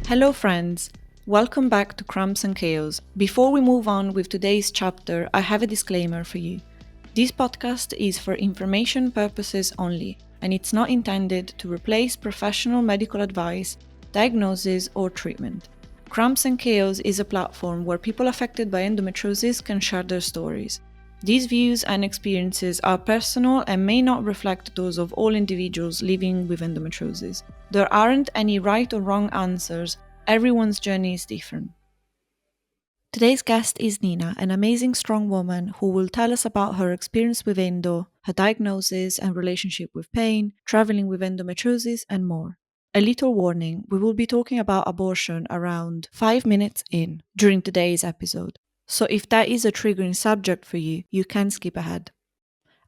Hello friends, welcome back to Cramps and Chaos. Before we move on with today's chapter, I have a disclaimer for you. This podcast is for information purposes only, and it's not intended to replace professional medical advice, diagnosis, or treatment. Cramps and Chaos is a platform where people affected by endometriosis can share their stories. These views and experiences are personal and may not reflect those of all individuals living with endometriosis. There aren't any right or wrong answers, everyone's journey is different. Today's guest is Nina, an amazing strong woman who will tell us about her experience with endo, her diagnosis and relationship with pain, traveling with endometriosis, and more. A little warning, we will be talking about abortion around 5 minutes in during today's episode. So if that is a triggering subject for you, you can skip ahead.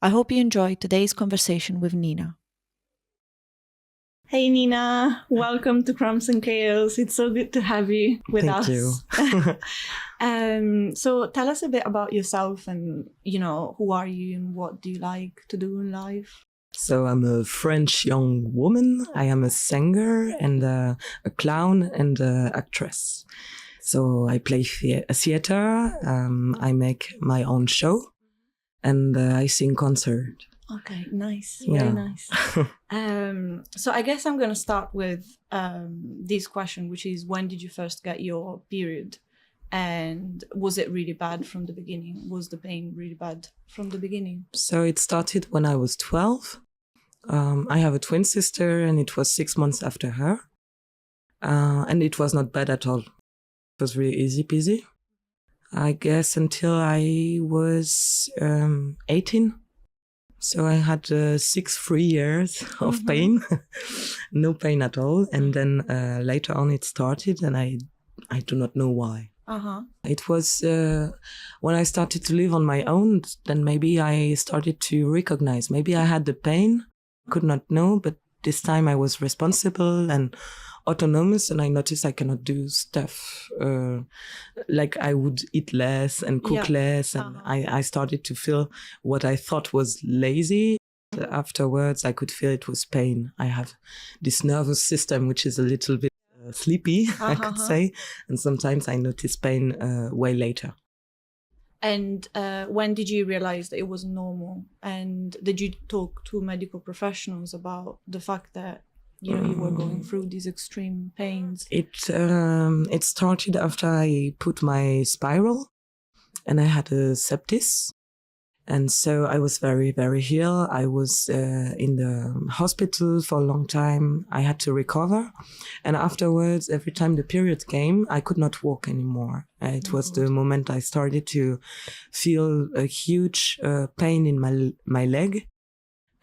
I hope you enjoy today's conversation with Nina. Hey Nina, welcome to Cramps and Chaos. It's so good to have you with us. Thank you. So tell us a bit about yourself and, who are you and what do you like to do in life? So I'm a French young woman. I am a singer and a clown and an actress. So I play theater, I make my own show, and I sing concert. Okay, nice. Very nice. So I guess I'm going to start with this question, which is, when did you first get your period? And was it really bad from the beginning? Was the pain really bad from the beginning? So it started when I was 12. I have a twin sister, and it was 6 months after her. And it was not bad at all. It was really easy peasy, I guess, until I was 18. So I had 6 free years of pain, no pain at all. And then later on it started, and I do not know why. It was when I started to live on my own, then maybe I started to recognize, maybe I had the pain, could not know, but this time I was responsible and autonomous, and I noticed I cannot do stuff like I would eat less and cook less, and I started to feel what I thought was lazy. Afterwards I could feel it was pain. I have this nervous system which is a little bit sleepy, I could say, and sometimes I notice pain way later. And when did you realize that it was normal? And did you talk to medical professionals about the fact that you were going through these extreme pains? It started after I put my spiral, and I had a sepsis. And so I was very, very ill. I was in the hospital for a long time. I had to recover. And afterwards, every time the period came, I could not walk anymore. It was the moment I started to feel a huge pain in my leg.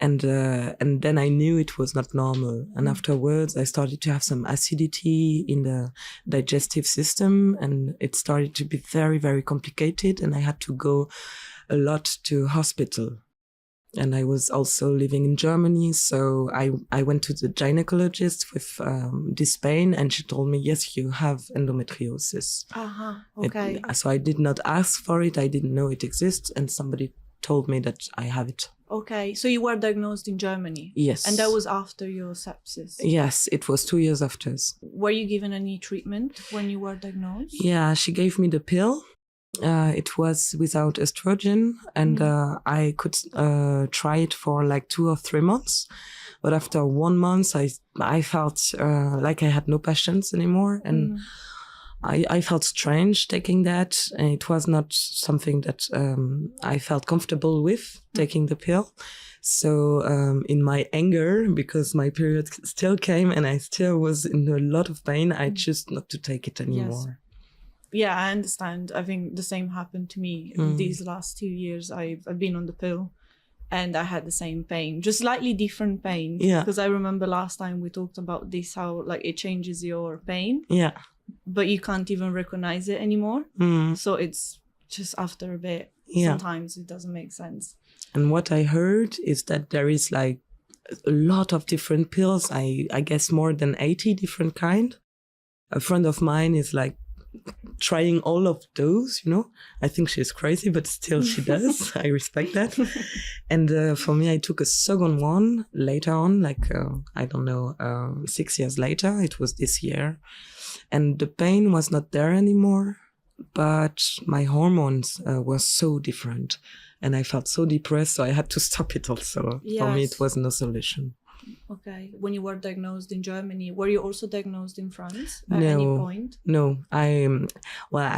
And then I knew it was not normal. And afterwards, I started to have some acidity in the digestive system, and it started to be very, very complicated. And I had to go a lot to hospital. And I was also living in Germany, so I went to the gynecologist with this pain, and she told me, yes, you have endometriosis. Okay. So I did not ask for it. I didn't know it exists, and somebody told me that I have it. Okay, so you were diagnosed in Germany? Yes. And that was after your sepsis? Yes, it was 2 years after. Were you given any treatment when you were diagnosed? Yeah, she gave me the pill. It was without estrogen, and I could try it for like 2 or 3 months. But after 1 month, I felt like I had no patience anymore, and I felt strange taking that. And it was not something that I felt comfortable with, taking the pill. So in my anger, because my period still came and I still was in a lot of pain, I chose not to take it anymore. Yes. Yeah, I understand. I think the same happened to me. These last 2 years, I've been on the pill, and I had the same pain, just slightly different pain. Yeah. Because I remember last time we talked about this, how like it changes your pain. Yeah. But you can't even recognize it anymore. So it's just after a bit, sometimes it doesn't make sense. And what I heard is that there is like a lot of different pills. I guess more than 80 different kind. A friend of mine is like trying all of those, I think she's crazy, but still she does. I respect that. And for me, I took a second one later on, like, 6 years later. It was this year. And the pain was not there anymore, but my hormones were so different. And I felt so depressed, so I had to stop it also. Yes. For me, it was no solution. Okay. When you were diagnosed in Germany, were you also diagnosed in France at any point? No. I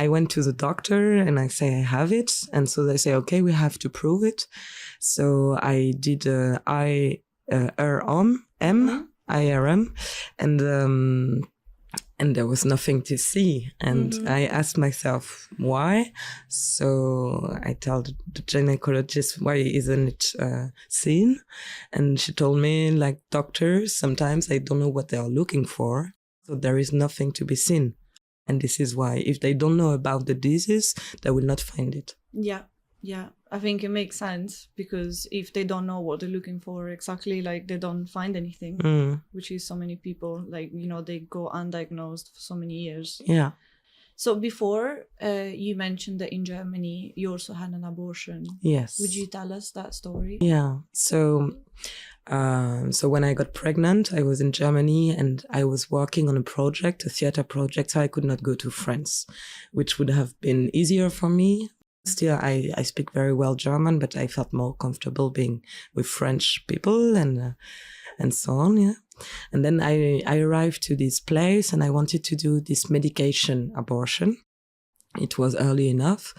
went to the doctor and I say I have it. And so they say, okay, we have to prove it. So I did IRM, and there was nothing to see. And I asked myself why. So I told the gynecologist, why isn't it seen? And she told me, like doctors, sometimes they don't know what they are looking for. So there is nothing to be seen. And this is why if they don't know about the disease, they will not find it. Yeah. I think it makes sense, because if they don't know what they're looking for exactly, like they don't find anything, which is so many people, like, they go undiagnosed for so many years. Yeah. So before you mentioned that in Germany, you also had an abortion. Yes. Would you tell us that story? Yeah. So when I got pregnant, I was in Germany and I was working on a theater project, so I could not go to France, which would have been easier for me. Still, I speak very well German, but I felt more comfortable being with French people and so on. Yeah. And then I arrived to this place and I wanted to do this medication abortion. It was early enough.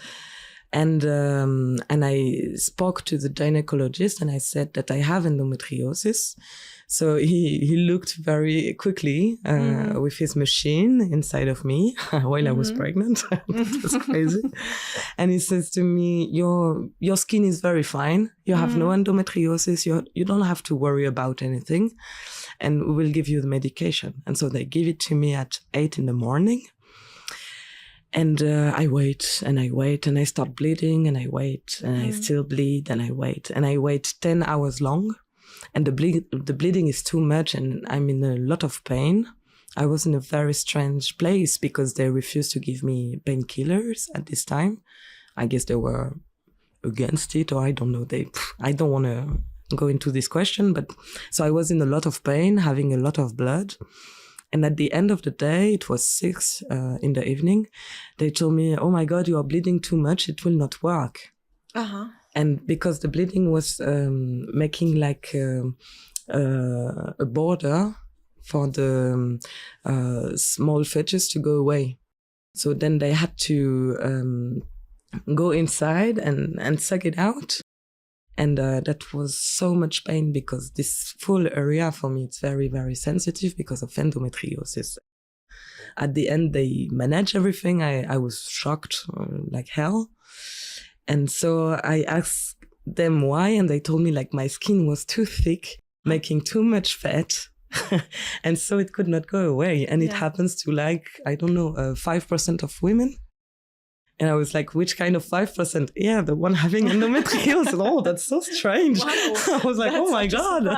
And I spoke to the gynecologist and I said that I have endometriosis. So he looked very quickly with his machine inside of me while I was pregnant. It was crazy. And he says to me, your skin is very fine. You have no endometriosis. You don't have to worry about anything. And we will give you the medication. And so they give it to me at 8 a.m. And I wait and I start bleeding and I wait and I still bleed and I wait 10 hours long. And the bleeding is too much and I'm in a lot of pain. I was in a very strange place because they refused to give me painkillers at this time. I guess they were against it, or I don't know. I don't want to go into this question, but so I was in a lot of pain, having a lot of blood. And at the end of the day, it was 6 in the evening, they told me, oh my God, you are bleeding too much. It will not work. And because the bleeding was making like a border for the small fetus to go away. So then they had to go inside and suck it out. And that was so much pain because this full area for me, it's very, very sensitive because of endometriosis. At the end, they managed everything. I was shocked like hell. And so I asked them why, and they told me like my skin was too thick, making too much fat. And so it could not go away. And it happens to 5% of women. And I was like, which kind of 5%? Yeah, the one having endometriosis. Oh, that's so strange. Wow, I was like, oh my God.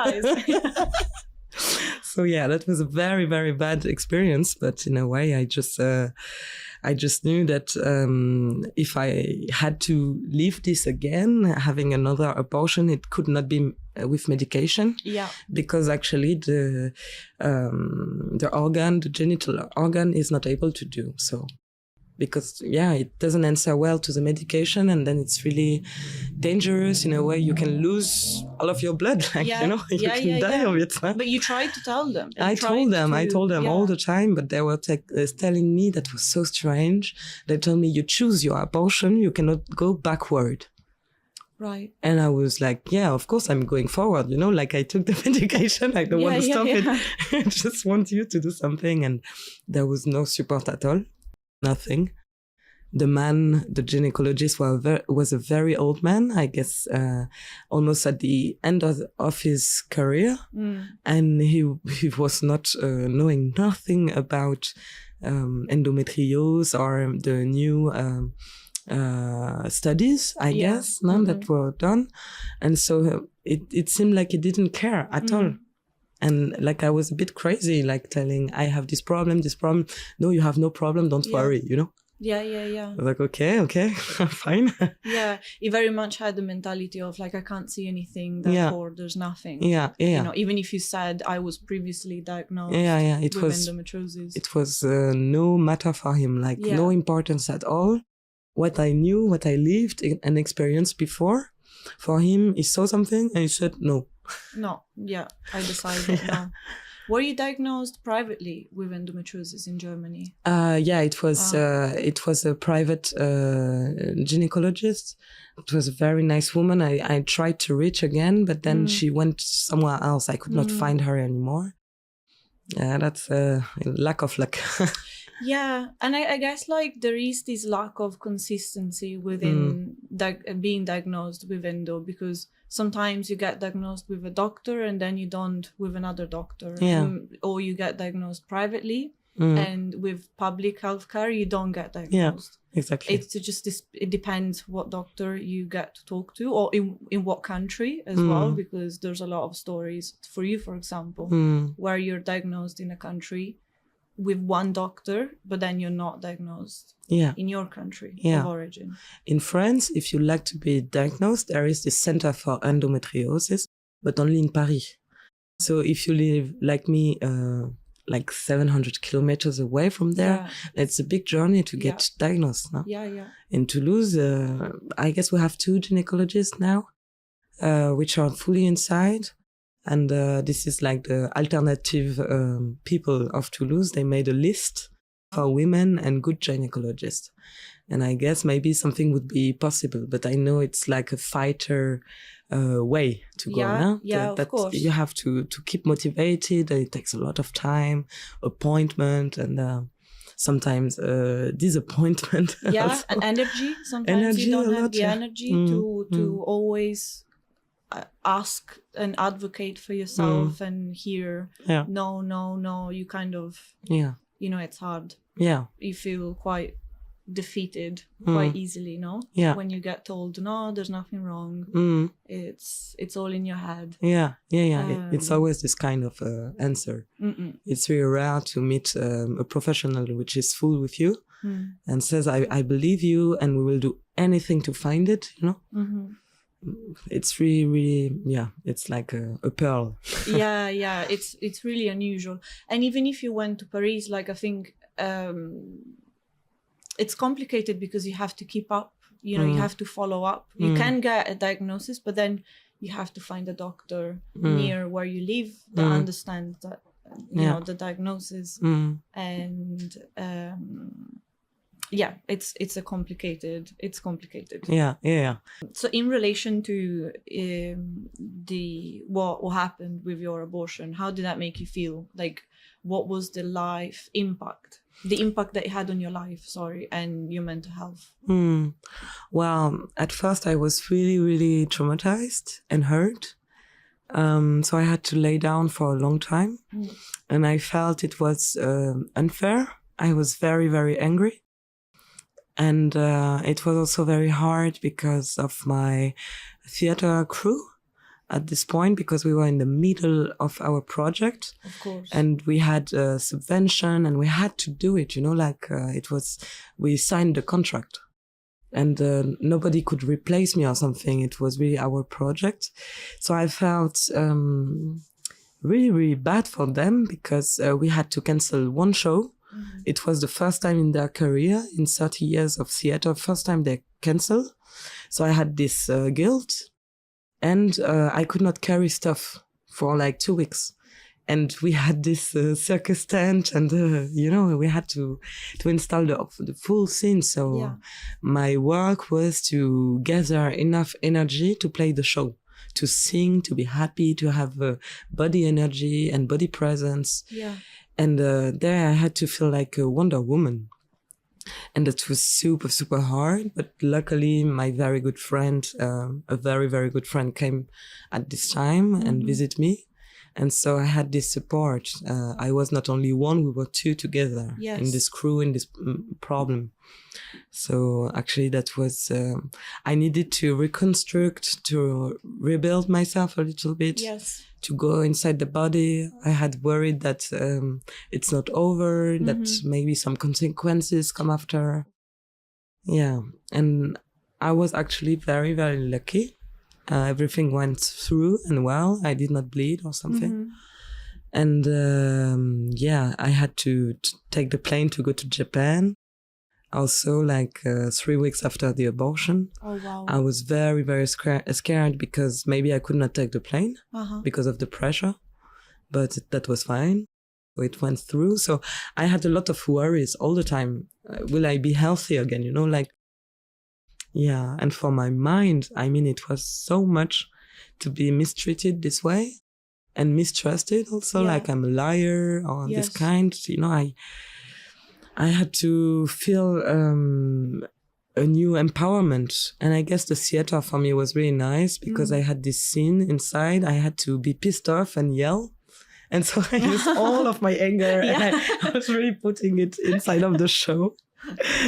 So yeah, that was a very, very bad experience. But in a way, I just knew that if I had to live this again, having another abortion, it could not be with medication. Yeah. Because actually the genital organ is not able to do so. Because, it doesn't answer well to the medication, and then it's really dangerous in a way. You can lose all of your blood, you can die of it. Huh? But you tried to tell them. I told them all the time, but they were telling me that was so strange. They told me, you choose your abortion, you cannot go backward. Right. And I was like, of course I'm going forward, like I took the medication, I don't want to stop it. I just want you to do something. And there was no support at all. Nothing. The gynecologist was a very old man, I guess, almost at the end of his career. And he was not knowing nothing about endometriosis or the new studies, I guess, that were done. And so it seemed like he didn't care at all. And like I was a bit crazy, like telling, I have this problem. No, you have no problem. Don't worry, you know? Yeah. I was like, okay, fine. Yeah, he very much had the mentality of like, I can't see anything, therefore there's nothing. Yeah. You know, even if you said I was previously diagnosed with endometriosis. It was no matter for him, like no importance at all. What I knew, what I lived and experienced before, for him, he saw something and he said, no. No, I decided no. Were you diagnosed privately with endometriosis in Germany? It was a private gynecologist. It was a very nice woman. I tried to reach again, but then she went somewhere else. I could not find her anymore. Yeah, that's a lack of luck. Yeah, and I guess like there is this lack of consistency within being diagnosed with endo, because sometimes you get diagnosed with a doctor and then you don't with another doctor. Or you get diagnosed privately and with public healthcare you don't get diagnosed. Yeah, exactly. It's just this, it depends what doctor you get to talk to, or in what country as well, because there's a lot of stories for you, for example, where you're diagnosed in a country with one doctor, but then you're not diagnosed in your country of origin. In France, if you like to be diagnosed, there is the Center for Endometriosis, but only in Paris. So if you live like me, like 700 kilometers away from there, it's a big journey to get diagnosed. No? In Toulouse, I guess we have 2 gynecologists now, which are fully inside. And this is like the alternative people of Toulouse. They made a list for women and good gynecologists. And I guess maybe something would be possible. But I know it's like a fighter way to go. Of course. You have to keep motivated. It takes a lot of time, appointment, and sometimes disappointment. Yeah, and energy. Sometimes you don't have the energy to always ask and advocate for yourself and hear no, you kind of you know, it's hard. You feel quite defeated quite easily, no? When you get told no, there's nothing wrong, it's all in your head. It's always this kind of answer. It's very rare to meet a professional which is full with you and says, I believe you and we will do anything to find it, you know. It's really, it's like a pearl. It's really unusual. And even if you went to Paris, like I think it's complicated because you have to keep up, you know, you have to follow up. You can get a diagnosis, but then you have to find a doctor near where you live that understands that, you know, the diagnosis. And it's complicated. So in relation to what happened with your abortion, how did that make you feel? Like, what was the impact that it had on your life, and your mental health? Well, at first I was really, really traumatized and hurt. So I had to lay down for a long time, and I felt it was unfair. I was very, very angry. And it was also very hard because of my theater crew at this point, because we were in the middle of our project. Of course. And we had a subvention and we had to do it, you know, like we signed the contract. And nobody could replace me or something. It was really our project. So I felt really, really bad for them because we had to cancel one show. It was the first time in their career, in 30 years of theater, first time they canceled. So I had this guilt, and I could not carry stuff for like 2 weeks. And we had this circus tent, and you know, we had to install the full scene. So my work was to gather enough energy to play the show, to sing, to be happy, to have body energy and body presence. And there I had to feel like a Wonder Woman. And it was super, super hard. But luckily, my very good friend, a very, very good friend, came at this time and visited me. And so I had this support. I was not only one, we were two together in this crew, in this problem. So actually that was, I needed to reconstruct, to rebuild myself a little bit, to go inside the body. I had worried that it's not over, that maybe some consequences come after. Yeah. And I was actually very, very lucky. Everything went through and well. I did not bleed or something. And I had to take the plane to go to Japan. Also, like 3 weeks after the abortion. Oh, wow. I was very, very scared because maybe I could not take the plane because of the pressure. But that was fine. It went through. So I had a lot of worries all the time. Will I be healthy again? You know, like, yeah. And for my mind, I mean, it was so much to be mistreated this way and mistrusted also, like I'm a liar or this kind. You know, I had to feel a new empowerment. And I guess the theater for me was really nice because I had this scene inside. I had to be pissed off and yell. And so I used all of my anger and I was really putting it inside of the show.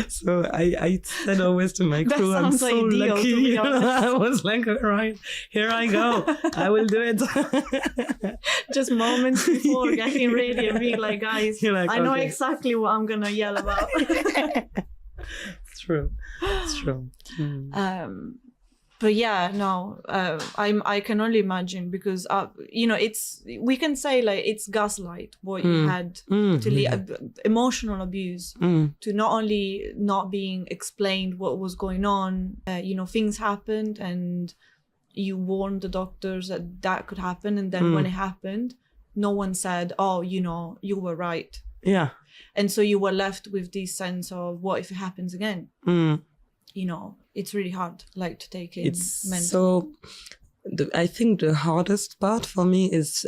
So I said always to my crew, I'm so lucky. You know, I was like, all right, here I go. I will do it. Just moments before getting ready and being like, guys, like, I know exactly what I'm going to yell about. It's true. It's true. But yeah, no, I can only imagine because, you know, we can say like it's gaslight, what you had to emotional abuse, to not only not being explained what was going on, you know, things happened and you warned the doctors that could happen. And then when it happened, no one said, oh, you know, you were right. Yeah. And so you were left with this sense of what if it happens again? You know, it's really hard, like, to take in mentally. So I think the hardest part for me is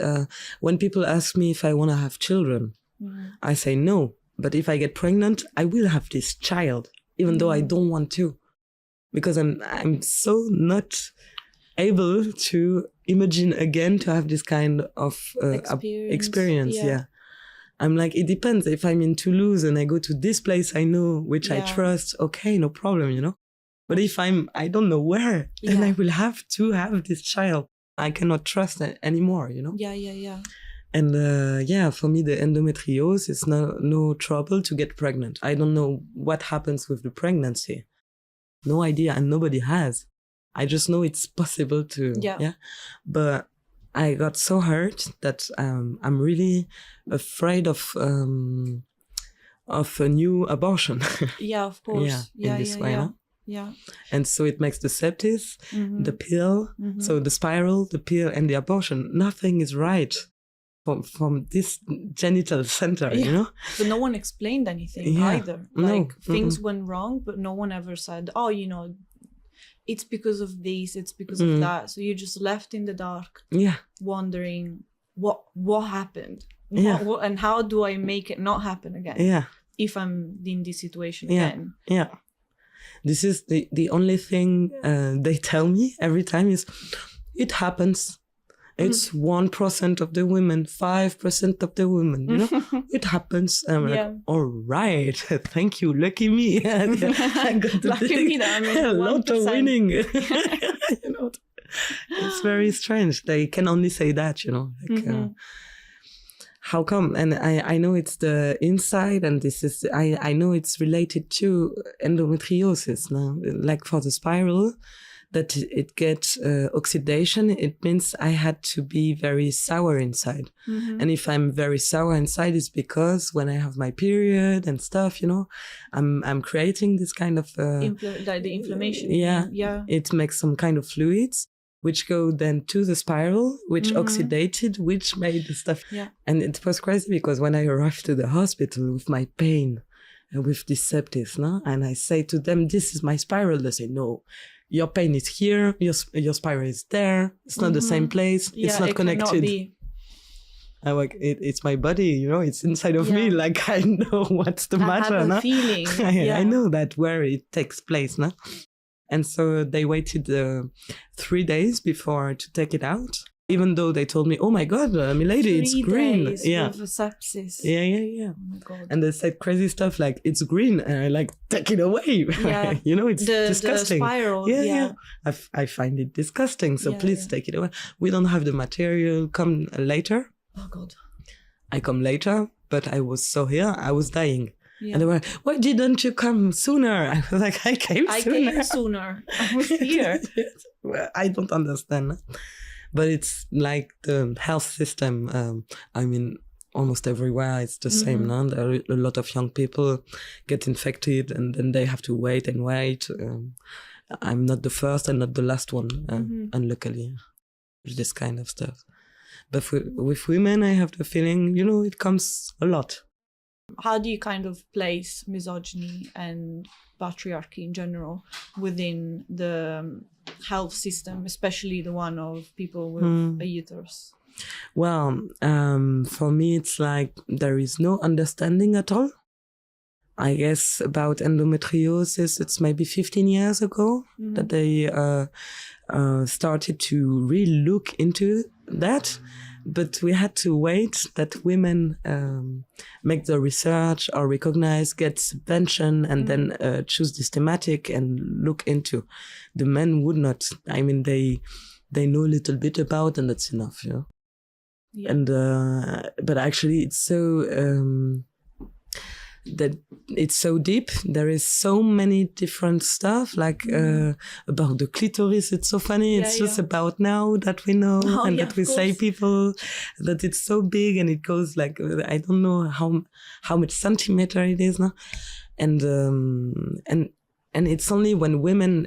when people ask me if I want to have children. I say no, but if I get pregnant, I will have this child, even though I don't want to, because I'm so not able to imagine again to have this kind of experience. Yeah. I'm like, it depends. If I'm in Toulouse and I go to this place I know, which I trust, okay, no problem, you know. But if I don't know where, then I will have to have this child. I cannot trust it anymore, you know. Yeah. And for me, the endometriosis is no trouble to get pregnant. I don't know what happens with the pregnancy. No idea, and nobody has. I just know it's possible to. Yeah. But I got so hurt that I'm really afraid of a new abortion. Yeah, of course. In this way. No? Yeah. And so it makes the septis, the pill, so the spiral, the pill, and the abortion. Nothing is right from this genital center, you know? But no one explained anything either. Like, things went wrong, but no one ever said, oh, you know, it's because of this, it's because of that. So you're just left in the dark, wondering what happened, and how do I make it not happen again? If I'm in this situation again. Yeah. This is the only thing they tell me every time is, it happens. It's 1% of the women, 5% of the women, you know, it happens. I'm like, all right, thank you, lucky me. I got lucky me, that I mean, a lot of winning. You know, it's very strange. They can only say that, you know, like, how come? And I know it's the inside, and this is, I know it's related to endometriosis now, like for the spiral, that it gets oxidation. It means I had to be very sour inside. And if I'm very sour inside, it's because when I have my period and stuff, you know, I'm creating this kind of... like the inflammation. Yeah. It makes some kind of fluids, which go then to the spiral, which oxidated, which made the stuff. Yeah. And it was crazy because when I arrived to the hospital with my pain and with this septis, no? And I say to them, this is my spiral. They say, no. Your pain is here, your spiral is there. It's not the same place. It's not connected. I'm like, it's my body, you know, it's inside of me. Like, I know what's the matter. I have a feeling. I know that where it takes place, no? And so they waited 3 days before to take it out. Even though they told me, "Oh my God, milady, it's 3 green." days Yeah, with sepsis. yeah. Oh my God. And they said crazy stuff like, "It's green," and I like, take it away. Yeah. It's disgusting. The spiral. Yeah. I find it disgusting. So Yeah, please take it away. We don't have the material. Come later. Oh God. I come later, but I was so here. I was dying. Yeah. And they were, "Why didn't you come sooner?" I was like, I came sooner. I was here. Well, I don't understand. But it's like the health system. I mean, almost everywhere it's the same. No? There are a lot of young people get infected, and then they have to wait and wait. I'm not the first and not the last one, unluckily, this kind of stuff. But with women, I have the feeling, it comes a lot. How do you kind of place misogyny and patriarchy in general within the health system, especially the one of people with a uterus? Well, for me, it's like there is no understanding at all. I guess about endometriosis, it's maybe 15 years ago that they started to really look into that. But we had to wait that women make the research or recognize, get subvention, and then choose this thematic and look into. The men would not. I mean, they know a little bit about, and that's enough, Yeah. And but actually, it's so that it's so deep. There is so many different stuff, like about the clitoris. It's so funny. It's just about now that we know and that we say people that it's so big and it goes like, I don't know how much centimeter it is now. And it's only when women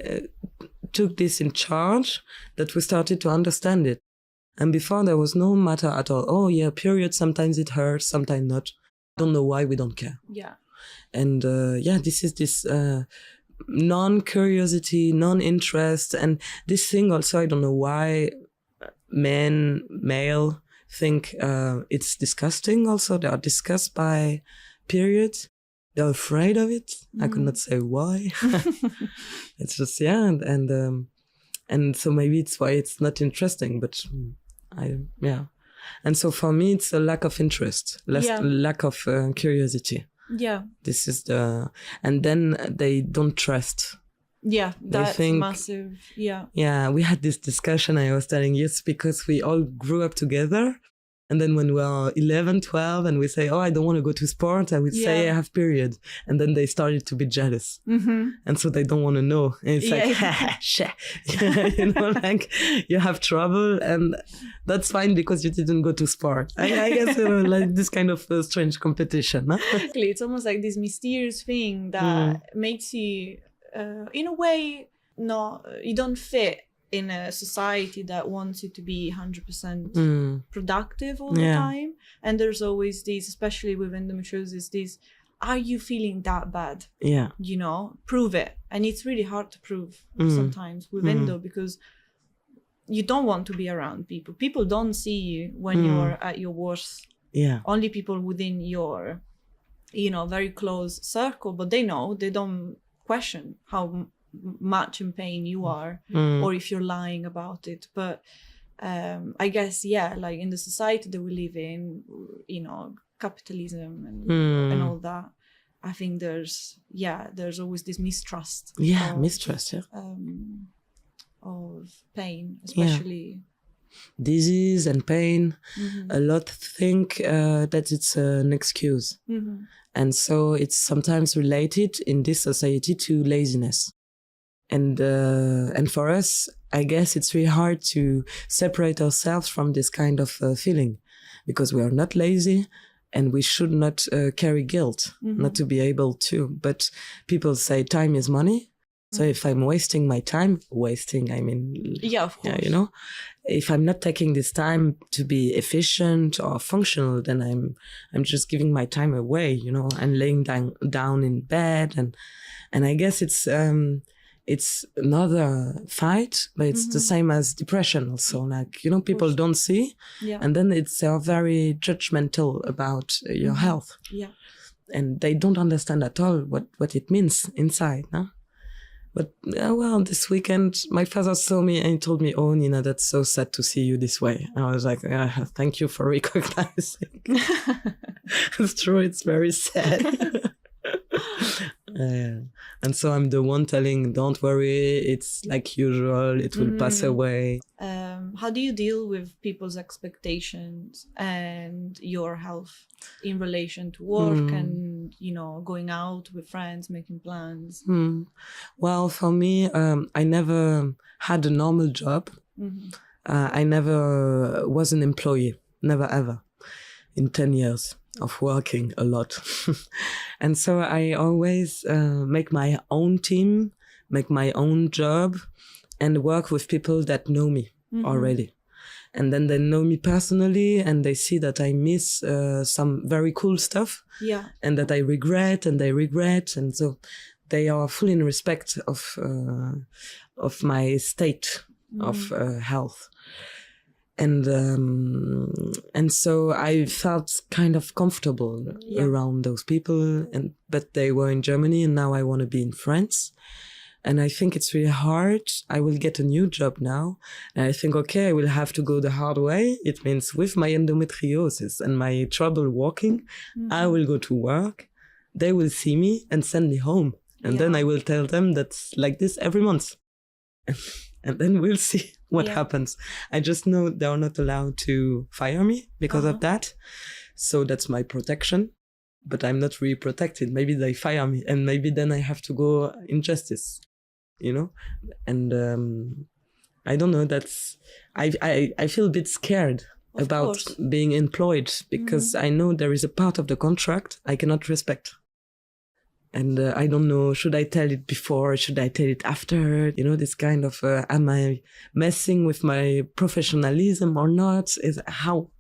took this in charge that we started to understand it. And before there was no matter at all. Oh yeah, period. Sometimes it hurts, sometimes not. Don't know why, we don't care. Yeah. And this is this non-curiosity, non-interest, and this thing also, I don't know why male think it's disgusting also. They are disgusted by periods. They're afraid of it. I could not say why. It's just, and so maybe it's why it's not interesting, but And so for me, it's a lack of interest, lack of curiosity. Yeah. This is and then they don't trust. Yeah, that's massive. Yeah. Yeah, we had this discussion, I was telling you, it's because we all grew up together. And then when we are 11, 12, and we say, "Oh, I don't want to go to sport," I would say, "I have period." And then they started to be jealous. And so they don't want to know. And it's like, shit. Like you have trouble, and that's fine because you didn't go to sport. I guess like this kind of strange competition. Huh? It's almost like this mysterious thing that makes you, in a way, you don't fit in a society that wants you to be 100% productive all the time. And there's always this, especially with endometriosis, are you feeling that bad? Yeah. Prove it. And it's really hard to prove sometimes with endo, because you don't want to be around people. People don't see you when you're at your worst. Yeah. Only people within your, very close circle, but they don't question how much in pain you are or if you're lying about it. But I guess like in the society that we live in, capitalism and all that, I think there's always this mistrust of pain, especially disease and pain. A lot think that it's an excuse, and so it's sometimes related in this society to laziness. And for us, I guess it's really hard to separate ourselves from this kind of feeling, because we are not lazy and we should not carry guilt, not to be able to. But people say time is money. So if I'm wasting my time, I mean, of course. If I'm not taking this time to be efficient or functional, then I'm just giving my time away, and laying down in bed. And I guess it's another fight, but it's the same as depression also. Like, people don't see, and then they're very judgmental about your health. Yeah. And they don't understand at all what it means inside, no? But well, this weekend, my father saw me and he told me, "Oh, Nina, that's so sad to see you this way." And I was like, "Thank you for recognizing." It's true, it's very sad. And so I'm the one telling, "Don't worry, it's like usual, it will pass away." How do you deal with people's expectations and your health in relation to work and, going out with friends, making plans? Well, for me, I never had a normal job. I never was an employee, never ever, in 10 years of working a lot. And so I always make my own team, make my own job, and work with people that know me already. And then they know me personally and they see that I miss some very cool stuff. Yeah. And that I regret and they regret. And so they are fully in respect of my state of health. And so I felt kind of comfortable around those people. But they were in Germany and now I want to be in France. And I think it's really hard. I will get a new job now. And I think, okay, I will have to go the hard way. It means with my endometriosis and my trouble walking, I will go to work. They will see me and send me home. And then I will tell them that's like this every month. And then we'll see what happens. I just know they're not allowed to fire me because of that. So that's my protection. But I'm not really protected. Maybe they fire me and maybe then I have to go in justice. And I don't know, I feel a bit scared about being employed because I know there is a part of the contract I cannot respect. And I don't know, should I tell it before? Should I tell it after? This kind of, am I messing with my professionalism or not? How?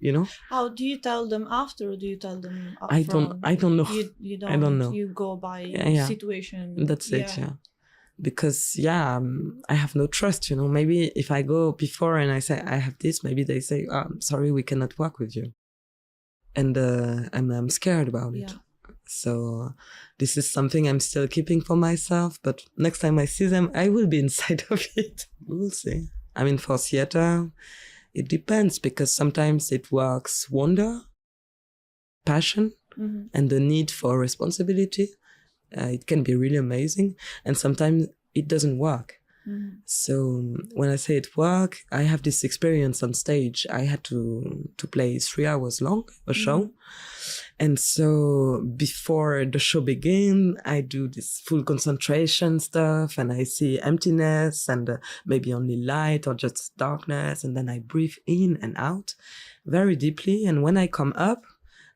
How do you tell them after or do you tell them upfront? I don't know. You don't, I don't know. You go by situation. That's it, Because, I have no trust, Maybe if I go before and I say, I have this, maybe they say, I'm sorry, we cannot work with you. And I'm scared about it. So this is something I'm still keeping for myself. But next time I see them, I will be inside of it. We'll see. I mean, for theater, it depends because sometimes it works wonder, passion, and the need for responsibility. It can be really amazing. And sometimes it doesn't work. So when I say it work, I have this experience on stage. I had to play 3 hours long, a show. And so before the show begins, I do this full concentration stuff and I see emptiness and maybe only light or just darkness. And then I breathe in and out very deeply. And when I come up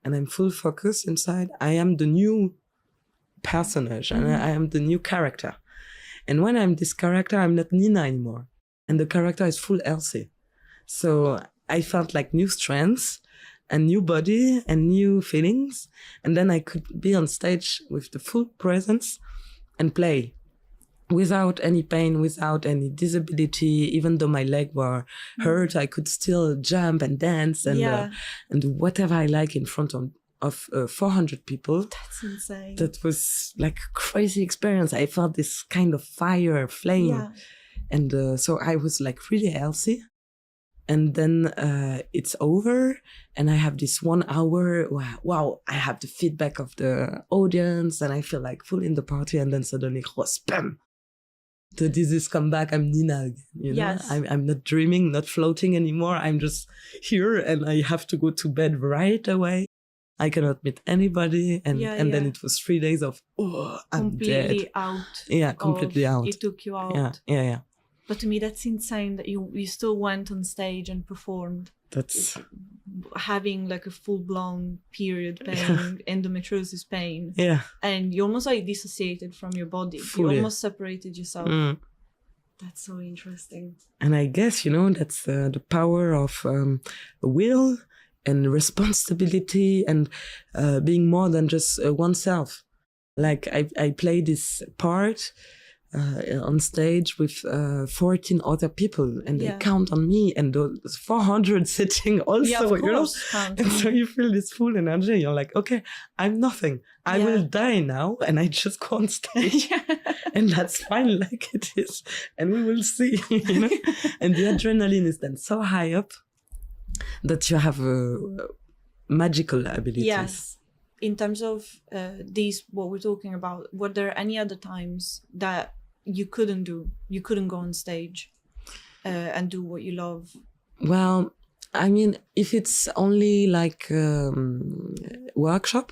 and I'm full focus inside, I am the new personage and I am the new character. And when I'm this character, I'm not Nina anymore. And the character is full Elsie. So I felt like new strengths and new body and new feelings. And then I could be on stage with the full presence and play without any pain, without any disability. Even though my leg were hurt, I could still jump and dance and whatever I like in front of 400 people. That's insane. That was like a crazy experience. I felt this kind of fire, flame. And so I was like really Elsie. And then it's over and I have this 1 hour. Wow, I have the feedback of the audience and I feel like full in the party. And then suddenly, spam. The disease come back. I'm Nina again. Yes. I'm not dreaming, not floating anymore. I'm just here and I have to go to bed right away. I cannot meet anybody. And then it was 3 days of, I'm completely dead. Out. Yeah, completely out. It took you out. Yeah. But to me, that's insane that you still went on stage and performed. That's having like a full-blown period pain, endometriosis pain. Yeah. And you almost like dissociated from your body. Fully. You almost separated yourself. That's so interesting. And I guess, that's the power of will and responsibility and being more than just oneself. Like I play this part on stage with 14 other people, and they Yeah. count on me, and those 400 sitting also, Yeah, of course. And so you feel this full energy. You're like, okay, I'm nothing. I will die now, and I just go on stage, and that's fine, like it is, and we will see, And the adrenaline is then so high up that you have magical abilities. Yes. In terms of what we're talking about, were there any other times that you couldn't do? You couldn't go on stage and do what you love? Well, I mean, if it's only like workshop,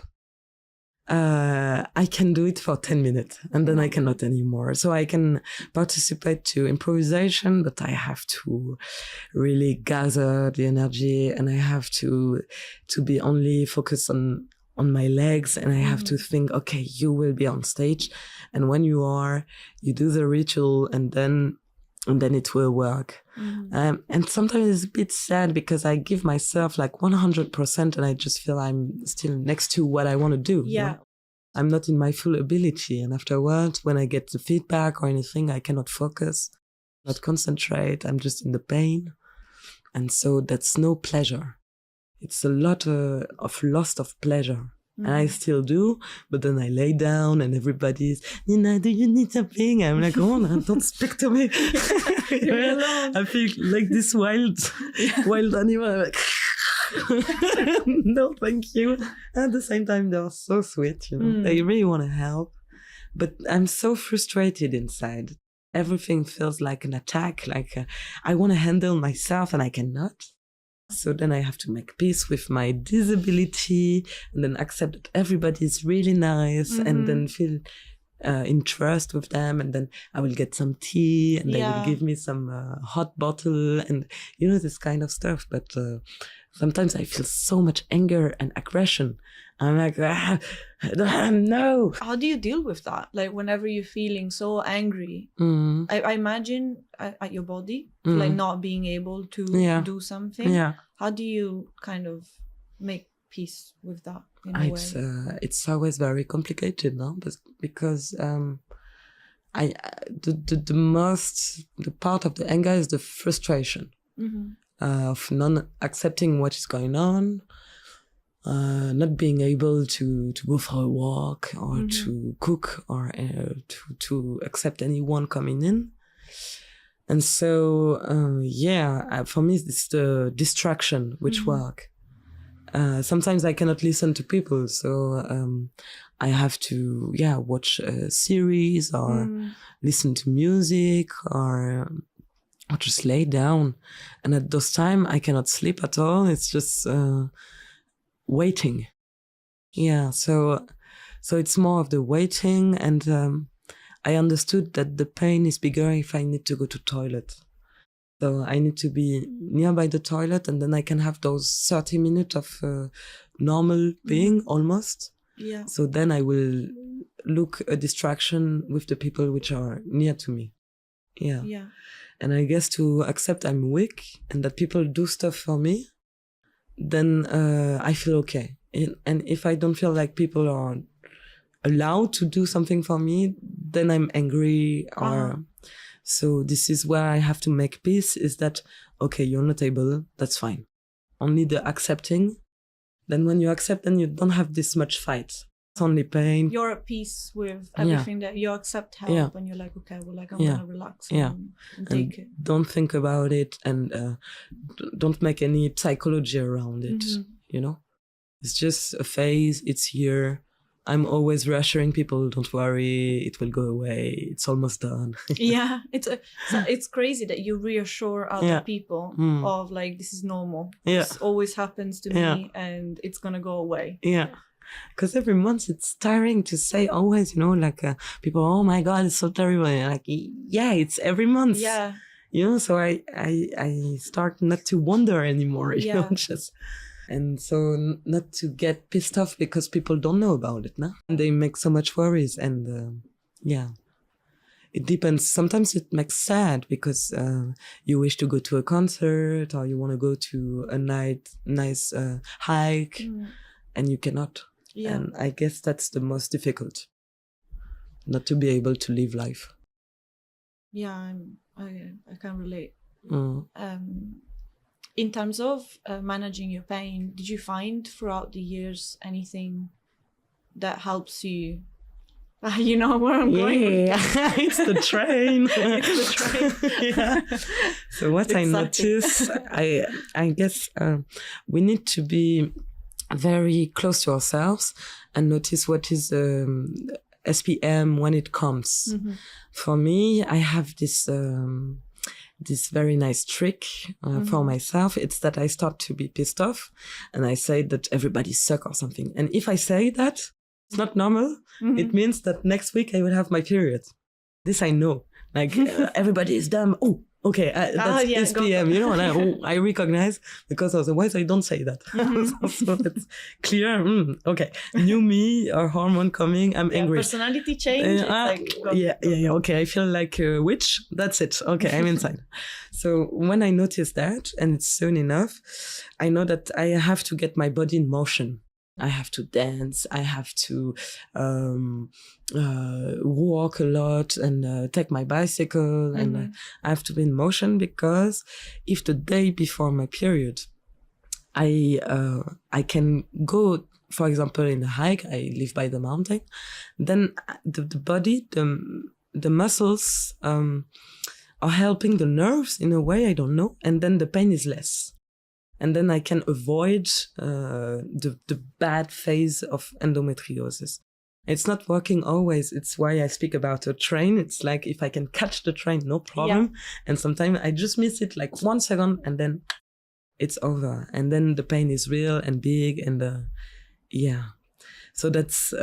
I can do it for 10 minutes and then I cannot anymore. So I can participate to improvisation, but I have to really gather the energy, and I have to be only focused on my legs, and I have to think, okay, you will be on stage, and when you are, you do the ritual, and then it will work. And sometimes it's a bit sad because I give myself like 100% and I just feel I'm still next to what I want to do. Yeah. I'm not in my full ability. And afterwards, when I get the feedback or anything, I cannot focus, not concentrate. I'm just in the pain. And so that's no pleasure. It's a lot of loss of pleasure. And I still do, but then I lay down and everybody's, Nina, do you need something? I'm like, oh, no, don't speak to me. I feel like this wild animal. I'm like, no, thank you. At the same time, they're so sweet, They really want to help. But I'm so frustrated inside. Everything feels like an attack, like I want to handle myself and I cannot. So then I have to make peace with my disability and then accept that everybody is really nice and then feel in trust with them. And then I will get some tea and they will give me some hot bottle and, this kind of stuff. But sometimes I feel so much anger and aggression. I'm like, no. How do you deal with that? Like whenever you're feeling so angry, I imagine at your body, like not being able to do something. Yeah. How do you kind of make peace with that in a way? It's always very complicated, no? Because the part of the anger is the frustration of not accepting what is going on. Not being able to go for a walk or to cook or to accept anyone coming in. And so, for me, it's the distraction which work. Sometimes I cannot listen to people, so I have to, watch a series or listen to music or just lay down. And at those times, I cannot sleep at all. It's just waiting. Yeah, so it's more of the waiting, and I understood that the pain is bigger if I need to go to toilet. So I need to be nearby the toilet, and then I can have those 30 minutes of normal being almost. Yeah. So then I will look a distraction with the people which are near to me. Yeah. Yeah. And I guess to accept I'm weak and that people do stuff for me, then I feel okay. And if I don't feel like people are allowed to do something for me, then I'm angry. So this is where I have to make peace, is that, okay, you're not able, that's fine. Only the accepting. Then when you accept, then you don't have this much fight. It's only pain. You're at peace with everything that you accept help, and you're like, okay, well, like I'm gonna relax and take it. Don't think about it, and don't make any psychology around it. It's just a phase. It's here. I'm always reassuring people, don't worry, it will go away. It's almost done. Yeah, it's crazy that you reassure other people of like, this is normal. Yeah. This always happens to me and it's going to go away. Yeah. Because every month it's tiring to say always, people, oh my God, it's so terrible. And like, yeah, it's every month. Yeah. So I start not to wonder anymore, just... And so not to get pissed off because people don't know about it, no? And they make so much worries, and it depends. Sometimes it makes sad because you wish to go to a concert or you want to go to a nice hike, and you cannot. Yeah. And I guess that's the most difficult, not to be able to live life. Yeah, I can relate. Mm. In terms of managing your pain, did you find throughout the years anything that helps you? You know where I'm going with Yeah, it's the train. It's the train. Yeah. So what I notice, I guess we need to be very close to ourselves and notice what is SPM when it comes. Mm-hmm. For me, I have this very nice trick for myself. It's that I start to be pissed off and I say that everybody suck or something. And if I say that it's not normal, it means that next week I will have my period. This I know. Like everybody is dumb. Oh, okay, that's SPM, you know, and I recognize, because otherwise I don't say that. So it's clear. Okay, new me or hormone coming, I'm angry. Personality change. Okay, I feel like a witch. That's it. Okay, I'm inside. So when I notice that, and it's soon enough, I know that I have to get my body in motion. I have to dance. I have to walk a lot and take my bicycle, and I have to be in motion, because if the day before my period, I can go, for example, in a hike. I live by the mountain. Then the body, the muscles are helping the nerves in a way, I don't know, and then the pain is less. And then I can avoid the bad phase of endometriosis. It's not working always. It's why I speak about a train. It's like if I can catch the train, no problem. Yeah. And sometimes I just miss it like 1 second and then it's over. And then the pain is real and big and yeah. So that's,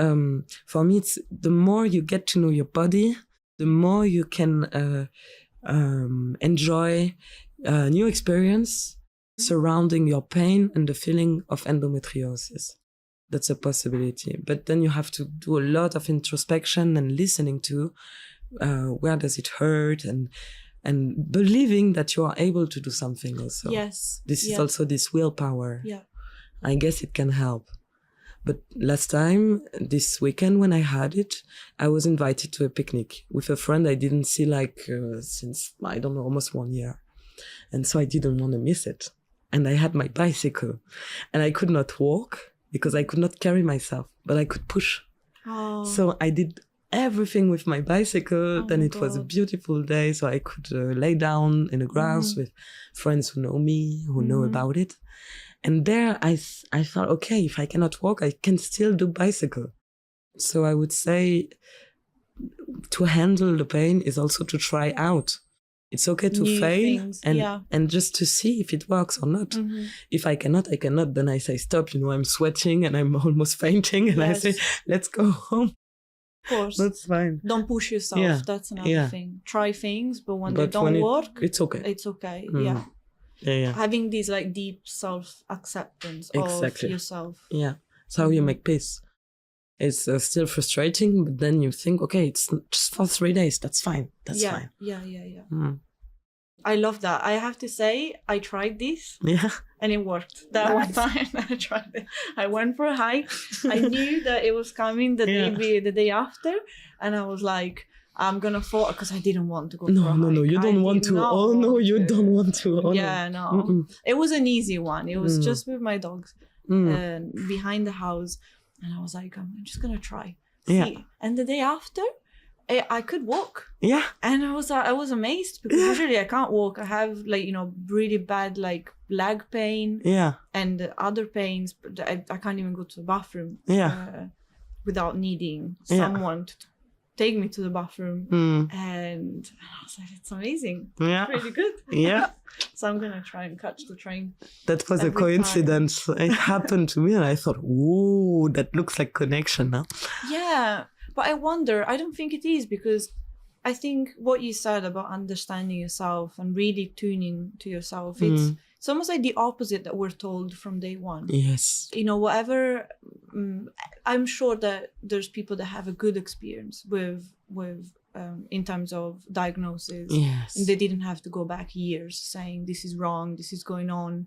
for me, it's the more you get to know your body, the more you can enjoy a new experience surrounding your pain and the feeling of endometriosis. That's a possibility. But then you have to do a lot of introspection and listening to where does it hurt, and believing that you are able to do something also. Yes. This is also this willpower. Yeah. I guess it can help. But last time, this weekend when I had it, I was invited to a picnic with a friend I didn't see since, I don't know, almost 1 year. And so I didn't want to miss it. And I had my bicycle and I could not walk because I could not carry myself, but I could push. Oh. So I did everything with my bicycle. Then it was a beautiful day. So I could lay down in the grass with friends who know me, who know about it. And there I thought, okay, if I cannot walk, I can still do bicycle. So I would say to handle the pain is also to try out. It's okay to fail and just to see if it works or not. If I cannot, I cannot. Then I say, stop, I'm sweating and I'm almost fainting. And I say, let's go home. Of course. That's fine. Don't push yourself. Yeah. That's another thing. Try things, but when they don't work, it's okay. It's okay. Yeah. Having this deep self-acceptance of yourself. Yeah. That's how you make peace. It's still frustrating, but then you think, okay, it's just for 3 days. That's fine. That's fine. Yeah. I love that. I have to say, I tried this. Yeah. And it worked. That one time I tried it. I went for a hike. I knew that it was coming the day after. And I was like, I'm going to fall, because I didn't want to go for a hike. No, you don't want to. Oh, no, you don't want to. Oh, no. Mm-mm. It was an easy one. It was just with my dogs behind the house. And I was like, I'm just going to try. See. And the day after, I could walk. Yeah. And I was amazed, because usually I can't walk. I have really bad leg pain. Yeah. And other pains. But I can't even go to the bathroom. Yeah. Without needing someone to take me to the bathroom. And I was like, it's amazing. Yeah. It's really good. Yeah. So I'm going to try and catch the train. That was a coincidence. It happened to me and I thought, whoa, that looks like connection, huh? Yeah. But I wonder, I don't think it is, because I think what you said about understanding yourself and really tuning to yourself, it's almost like the opposite that we're told from day one. Yes. Whatever, I'm sure that there's people that have a good experience with in terms of diagnosis. Yes. And they didn't have to go back years saying this is wrong, this is going on.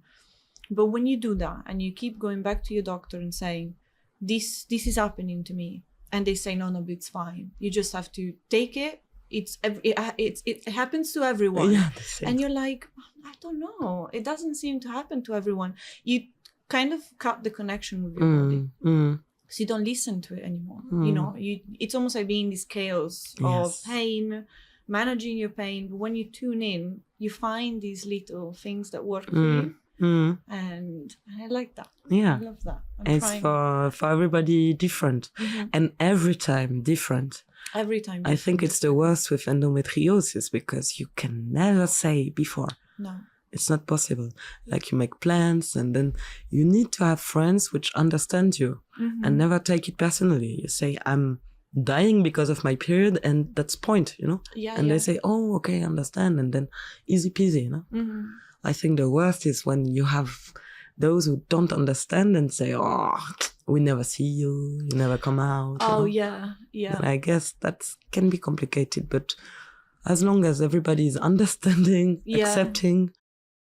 But when you do that and you keep going back to your doctor and saying, this is happening to me, and they say, no, but it's fine. You just have to take it. it happens to everyone. Yeah, the same. And you're like, I don't know, it doesn't seem to happen to everyone. You kind of cut the connection with your body. So you don't listen to it anymore. You know, it's almost like being this chaos of pain, managing your pain. But when you tune in, you find these little things that work for you. And I like that. Yeah, I love that. It's for everybody different, and every time different. Every time I think it's the worst with endometriosis, because you can never say before. No, it's not possible. Like, you make plans, and then you need to have friends which understand you and never take it personally. You say, I'm dying because of my period, and that's point, you know. They say, oh, okay, I understand, and then easy peasy, you know. I think the worst is when you have those who don't understand and say, oh, we never see you, you never come out. Oh, you know? yeah. And I guess that can be complicated, but as long as everybody is understanding, accepting,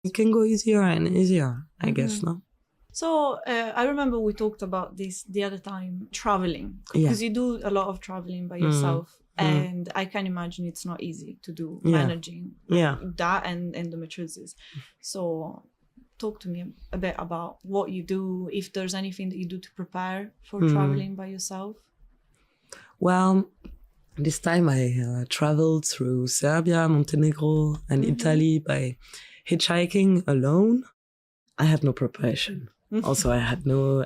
it can go easier and easier, I guess, no? So I remember we talked about this the other time, traveling, because you do a lot of traveling by yourself. And I can imagine it's not easy to do managing that and endometriosis. So talk to me a bit about what you do, if there's anything that you do to prepare for traveling by yourself. Well, this time I traveled through Serbia, Montenegro, and Italy by hitchhiking alone. I had no preparation. Also, I had no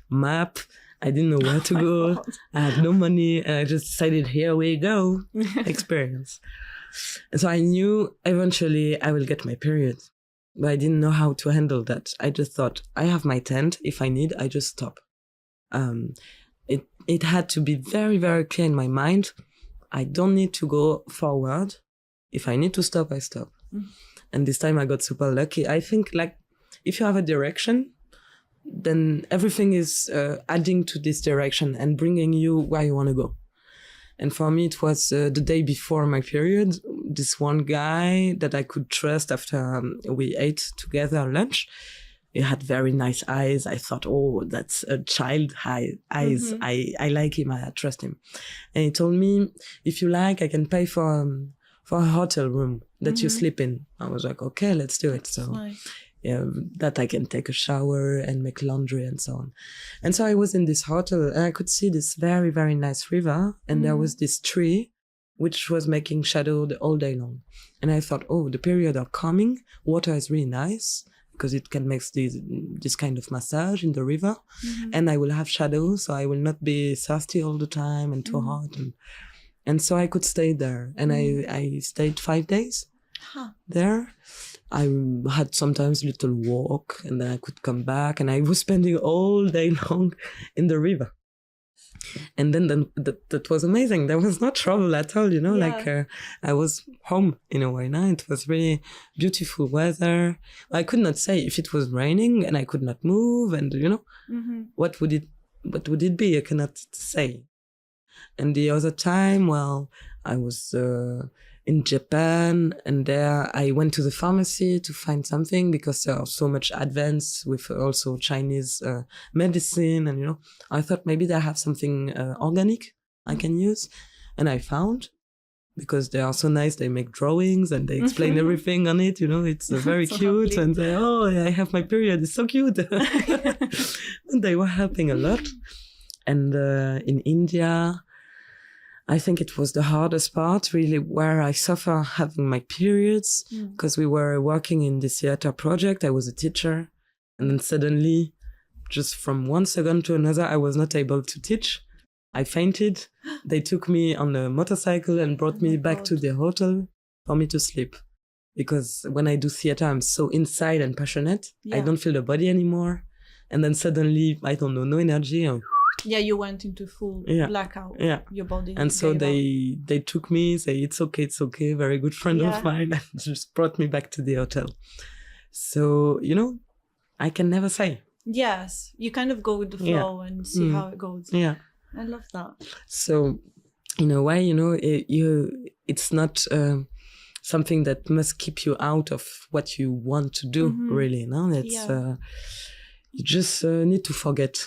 map. I didn't know where to go. I had no money. And I just decided, here we go, experience. And so I knew eventually I will get my period. But I didn't know how to handle that. I just thought, I have my tent. If I need, I just stop. It had to be very, very clear in my mind. I don't need to go forward. If I need to stop, I stop. And this time I got super lucky. I think, like, if you have a direction, then everything is adding to this direction and bringing you where you want to go. And for me, it was the day before my period. This one guy that I could trust after we ate together lunch, he had very nice eyes. I thought, oh, that's a child eyes. I like him. I trust him. And he told me, if you like, I can pay for a hotel room that you sleep in. I was like, okay, let's do it. So nice. That I can take a shower and make laundry and so on. And so I was in this hotel and I could see this very, very nice river. And there was this tree which was making shadow all day long. And I thought, oh, the period are coming. Water is really nice because it can make this kind of massage in the river. And I will have shadow, so I will not be thirsty all the time and too hot. And so I could stay there. And I stayed 5 days there. I had sometimes little walk, and then I could come back, and I was spending all day long in the river. And then that was amazing. There was no trouble at all, you know, like I was home in a way. Now it was really beautiful weather. I could not say if it was raining and I could not move, and you know, what would it be? I cannot say. And the other time, well, I was in Japan, and there I went to the pharmacy to find something because there are so much advance with also Chinese medicine, and you know, I thought maybe they have something organic I can use, and I found, because they are so nice, they make drawings and they explain everything on it, you know, it's very so cute, lovely. And they, oh, I have my period, it's so cute. And they were helping a lot. And in India, I think it was the hardest part, really, where I suffer having my periods, because we were working in this theater project. I was a teacher. And then suddenly, just from one second to another, I was not able to teach. I fainted. They took me on a motorcycle and brought me back to the hotel for me to sleep. Because when I do theater, I'm so inside and passionate. I don't feel the body anymore. And then suddenly, I don't know, no energy. Yeah, you went into full blackout. Your body. And so they took me, say, it's okay, very good friend of mine, and just brought me back to the hotel. So, you know, I can never say. Yes, you kind of go with the flow and see how it goes. Yeah. I love that. So, in a way, you know, it's not something that must keep you out of what you want to do, really. No, it's you just need to forget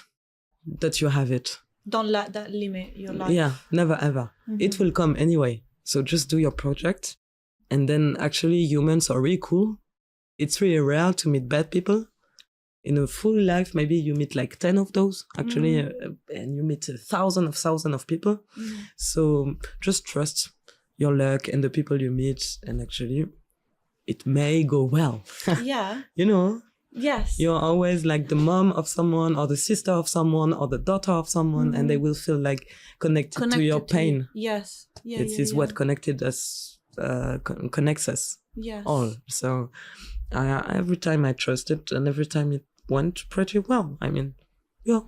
that you have it. Don't let that limit your life. Yeah, never ever. It will come anyway. So just do your project. And then actually humans are really cool. It's really rare to meet bad people. In a full life, maybe you meet like 10 of those, actually, and you meet thousands of people. So just trust your luck and the people you meet, and actually it may go well. Yeah. You know? Yes. You're always like the mom of someone or the sister of someone or the daughter of someone, and they will feel like connected to your pain. Yes. Yeah. It is what connected us, connects us all. So every time I trusted, and every time it went pretty well. I mean, yeah.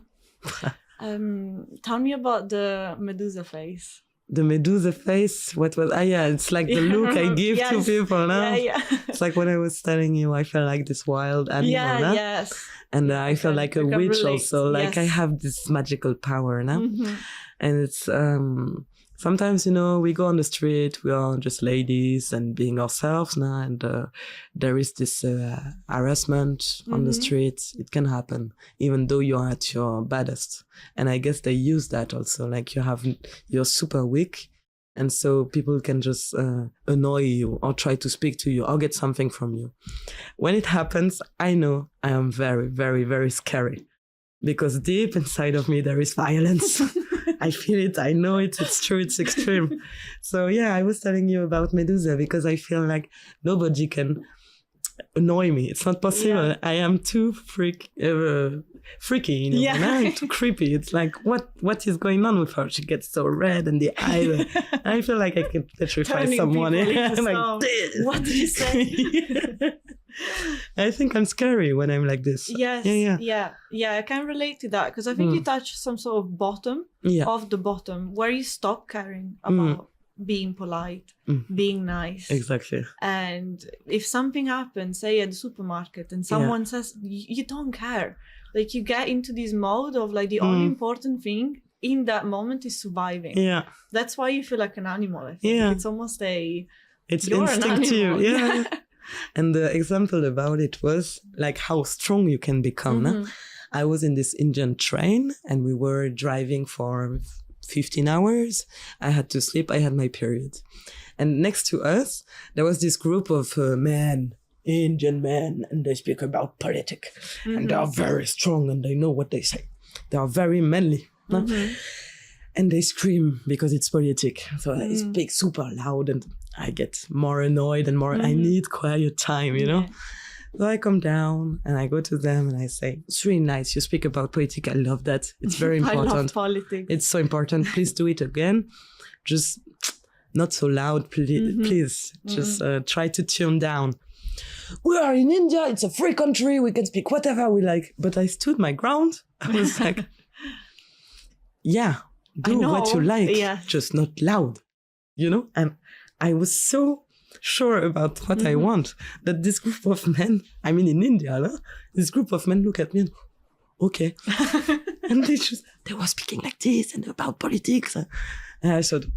Tell me about the Medusa face. The Medusa face, what was, it's like the look I give to people now. Yeah. It's like when I was telling you, I felt like this wild animal now. Yes. And I felt like a witch also, like I have this magical power now. And it's, sometimes, we go on the street, we are just ladies and being ourselves now. And there is this harassment on the street. It can happen, even though you're at your baddest. And I guess they use that also, like you're super weak. And so people can just annoy you or try to speak to you or get something from you. When it happens, I know I am very, very, very scary. Because deep inside of me, there is violence. I feel it. I know it. It's true. It's extreme. So yeah, I was telling you about Medusa because I feel like nobody can annoy me. It's not possible. Yeah. I am too freaky, I'm too creepy. It's like, what is going on with her? She gets so red in the eye. I feel like I can petrify someone. I'm like, this. What did you say? I think I'm scary when I'm like this. Yes. Yeah. I can relate to that because I think you touch some sort of bottom of the bottom where you stop caring about being polite, being nice. Exactly. And if something happens, say at the supermarket, and someone says, you don't care. Like you get into this mode of like the only important thing in that moment is surviving. Yeah. That's why you feel like an animal, I think. Yeah. It's almost it's instinctive. Yeah. And the example about it was like how strong you can become. No? I was in this Indian train and we were driving for 15 hours. I had to sleep. I had my period. And next to us, there was this group of men, Indian men, and they speak about politics. And they are very strong and they know what they say. They are very manly. No? And they scream because it's politic. So they speak super loud and I get more annoyed and more, I need quiet time, Yeah. So I come down and I go to them and I say, it's really nice. You speak about politics. I love that. It's very important. I love politics. It's so important. Please do it again. Just not so loud, please. Just try to tune down. We are in India. It's a free country. We can speak whatever we like. But I stood my ground. I was like, do what you like, just not loud, And I was so sure about what I want that this group of men, I mean in India, this group of men look at me and, okay. And they were speaking like this and about politics. And I said,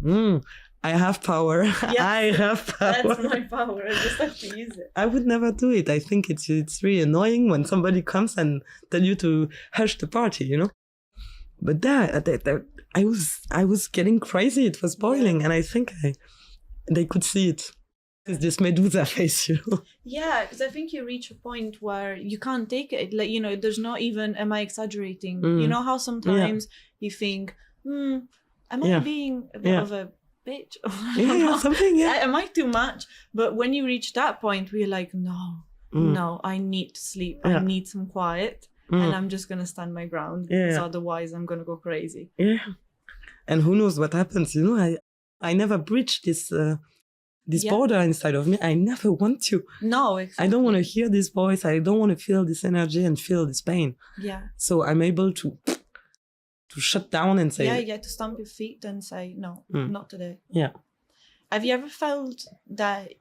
I have power. Yes, I have power. That's my power. I just have to use it. I would never do it. I think it's really annoying when somebody comes and tell you to hush the party, But that I was getting crazy. It was boiling, and I think they could see it. It's this Medusa face, Yeah, because I think you reach a point where you can't take it. Like, there's not even, am I exaggerating? You know how sometimes you think, am I being a bit of a bitch? Something, Am I too much? But when you reach that point, we're like, no, I need to sleep. I need some quiet. And I'm just going to stand my ground because otherwise I'm going to go crazy. Yeah. And who knows what happens, I never breach this border inside of me. I never want to. No, exactly. I don't want to hear this voice. I don't want to feel this energy and feel this pain. Yeah. So I'm able to shut down and say... Yeah, to stamp your feet and say, no, not today. Yeah. Have you ever felt that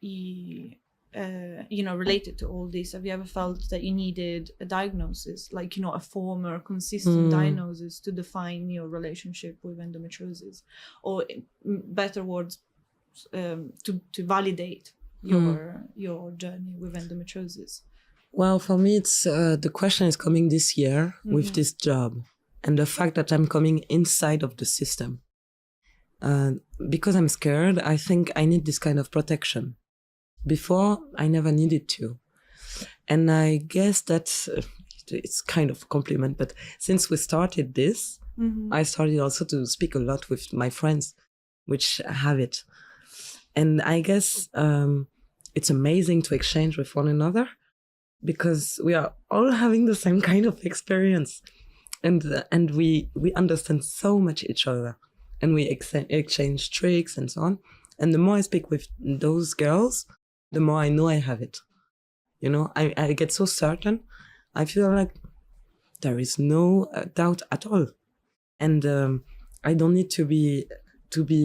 related to all this, have you ever felt that you needed a diagnosis, like, a formal, consistent diagnosis to define your relationship with endometriosis? Or, better words, to validate your journey with endometriosis? Well, for me, it's the question is coming this year with this job and the fact that I'm coming inside of the system. because I'm scared, I think I need this kind of protection. Before, I never needed to. And I guess that's, it's kind of a compliment, but since we started this, I started also to speak a lot with my friends, which have it. And I guess it's amazing to exchange with one another because we are all having the same kind of experience. And we understand so much each other. And we exchange tricks and so on. And the more I speak with those girls, the more I know I have it. You know, I get so certain. I feel like there is no doubt at all. And I don't need to be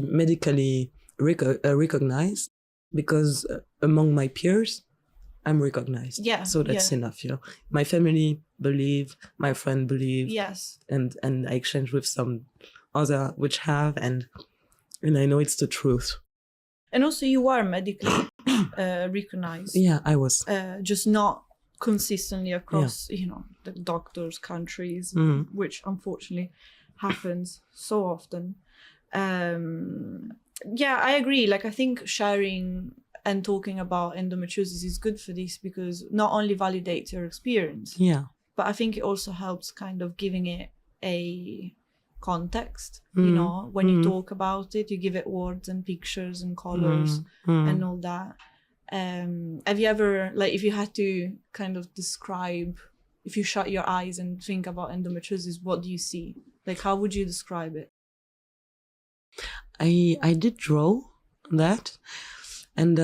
medically recognized because among my peers, I'm recognized. Yeah. So that's enough, you know. My family believe, my friend believe. Yes. And I exchange with some other which have, and I know it's the truth. And also you are medically recognized. Yeah, I was. Just not consistently across, you know, the doctors' countries, which unfortunately happens so often. Yeah, I agree. Like, I think sharing and talking about endometriosis is good for this because not only validates your experience, but I think it also helps kind of giving it a context. You know, when you talk about it, you give it words and pictures and colors and all that. Have you ever, like, if you had to kind of describe, if you shut your eyes and think about endometriosis, what do you see? Like, how would you describe it? I did draw that, and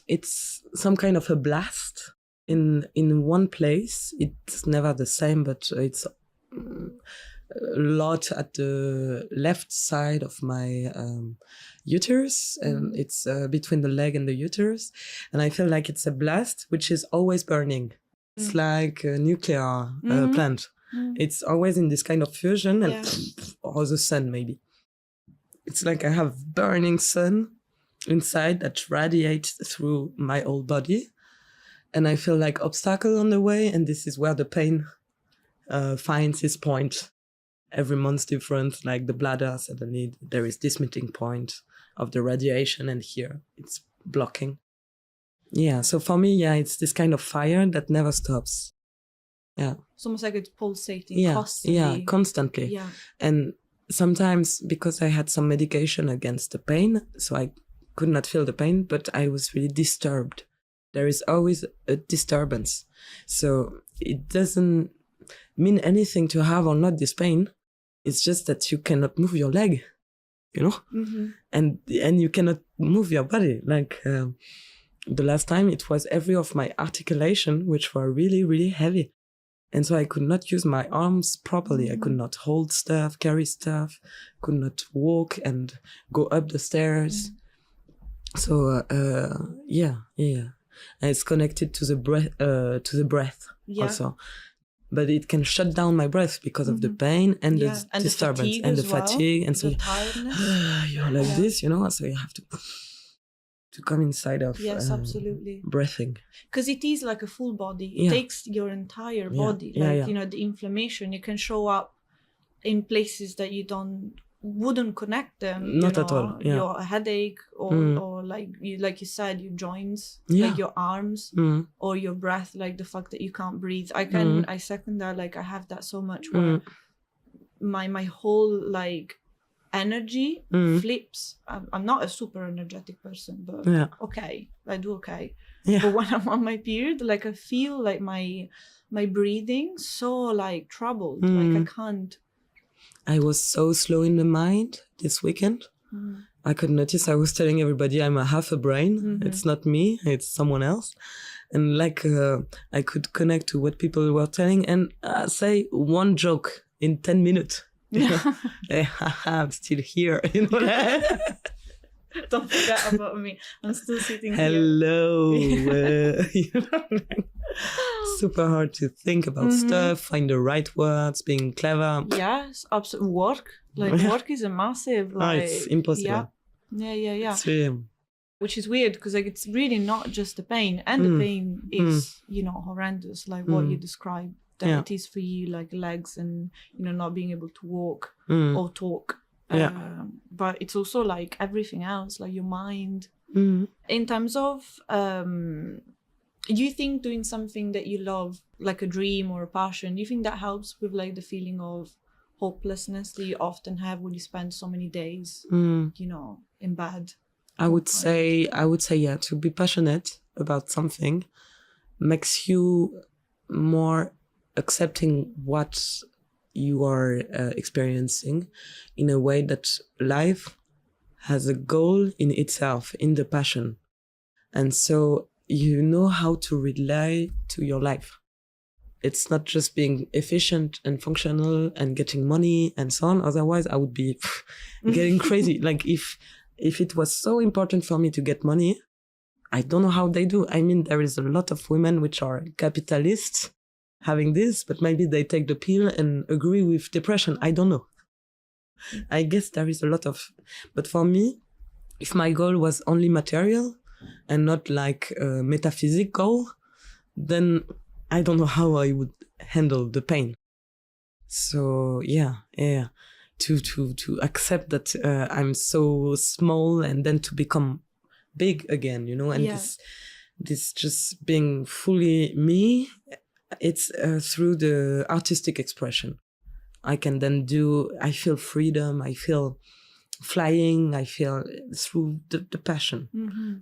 it's some kind of a blast in one place. It's never the same, but it's a lot at the left side of my uterus, and it's between the leg and the uterus, and I feel like it's a blast which is always burning. It's like a nuclear plant. It's always in this kind of fusion, and or the sun maybe. It's like I have burning sun inside that radiates through my whole body, and I feel like obstacle on the way, and this is where the pain finds its point. Every month's different, like the bladder, suddenly there is this meeting point of the radiation, and here it's blocking. Yeah, so for me, it's this kind of fire that never stops. Yeah. It's almost like it's pulsating constantly. Yeah, constantly. Yeah. And sometimes because I had some medication against the pain, so I could not feel the pain, but I was really disturbed. There is always a disturbance. So it doesn't mean anything to have or not this pain. It's just that you cannot move your leg, you know? And you cannot move your body. Like the last time it was every of my articulation, which were really, really heavy. And so I could not use my arms properly. I could not hold stuff, carry stuff, could not walk and go up the stairs. So, yeah. And it's connected to the breath also. But it can shut down my breath because of the pain and the disturbance and the fatigue. And so you're like this, you know, so you have to come inside of absolutely breathing, because it is like a full body. It takes your entire body. You know, the inflammation, it can show up in places that you wouldn't connect them. Not at all. Your headache or like you said, your joints, like your arms or your breath, like the fact that you can't breathe. I second that. Like I have that so much where my whole like energy flips. I'm not a super energetic person, but okay, I do okay. But when I'm on my period, like I feel like my breathing so like troubled. Like I can't. I was so slow in the mind this weekend. I could notice I was telling everybody I'm a half a brain. It's not me, it's someone else. And like I could connect to what people were telling and say one joke in 10 minutes. I'm still here. You know? Don't forget about me. I'm still sitting Hello. Here. You know? Super hard to think about stuff, find the right words, being clever. Yes, absolutely. Work is a massive it's impossible. Yeah. It's really... Which is weird because like it's really not just the pain, and the pain is you know horrendous, like what you described that it is for you, like legs and you know not being able to walk or talk But it's also like everything else, like your mind. In terms of, do you think doing something that you love, like a dream or a passion, do you think that helps with like the feeling of hopelessness that you often have when you spend so many days, in bed? I would say, yeah, to be passionate about something makes you more accepting what you are experiencing in a way that life has a goal in itself, in the passion. And so you know how to relate to your life. It's not just being efficient and functional and getting money and so on. Otherwise, I would be getting crazy. Like if it was so important for me to get money, I don't know how they do. I mean, there is a lot of women which are capitalists having this, but maybe they take the pill and agree with depression. I don't know. I guess there is a lot of, but for me, if my goal was only material and not like a metaphysical, then I don't know how I would handle the pain. So yeah. To accept that I'm so small and then to become big again, and this just being fully me, it's through the artistic expression. I can then I feel freedom, I feel flying, I feel through the passion.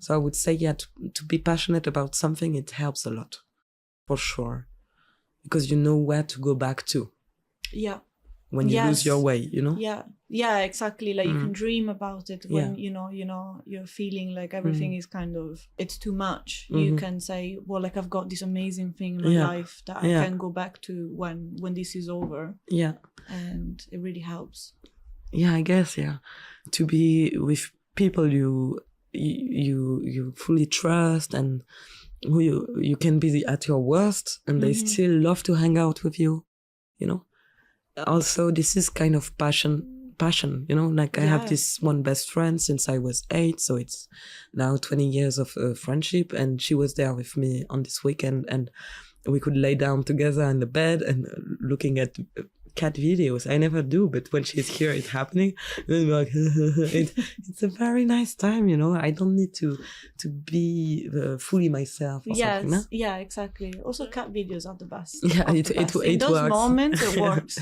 So I would say, to be passionate about something, it helps a lot, for sure. Because you know where to go back to. Yeah. When you lose your way, Yeah, exactly. Like you can dream about it when you're feeling like everything is kind of, it's too much. You can say, well, like I've got this amazing thing in my life that I can go back to when this is over. Yeah. And it really helps. Yeah, I guess, to be with people you fully trust and who you can be at your worst and they still love to hang out with you, Also, this is kind of passion, like I have this one best friend since I was 8, so it's now 20 years of friendship, and she was there with me on this weekend, and we could lay down together in the bed and looking at cat videos. I never do, but when she's here, it's happening. And we're like, it's a very nice time, I don't need to be fully myself. Or something, no? Yeah, exactly. Also, cat videos are the best. Yeah, it those works. Moments, it works.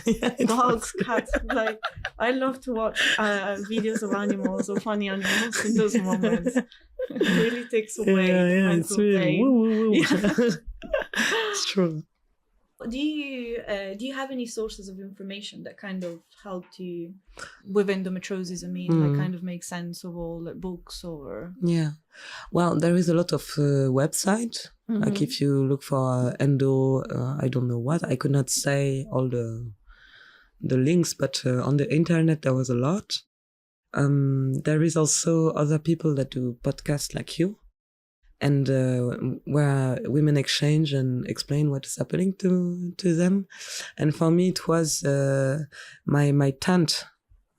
Dogs, cats. Like I love to watch videos of animals or funny animals in those moments. It really takes away mental pain. Woo. It's true. Do you have any sources of information that kind of helped you with endometriosis? I mean, like kind of make sense of all like books or? Yeah, well, there is a lot of website. Like if you look for endo, I don't know what. I could not say all the links, but on the internet there was a lot. There is also other people that do podcasts like you. And where women exchange and explain what is happening to them. And for me, it was my tante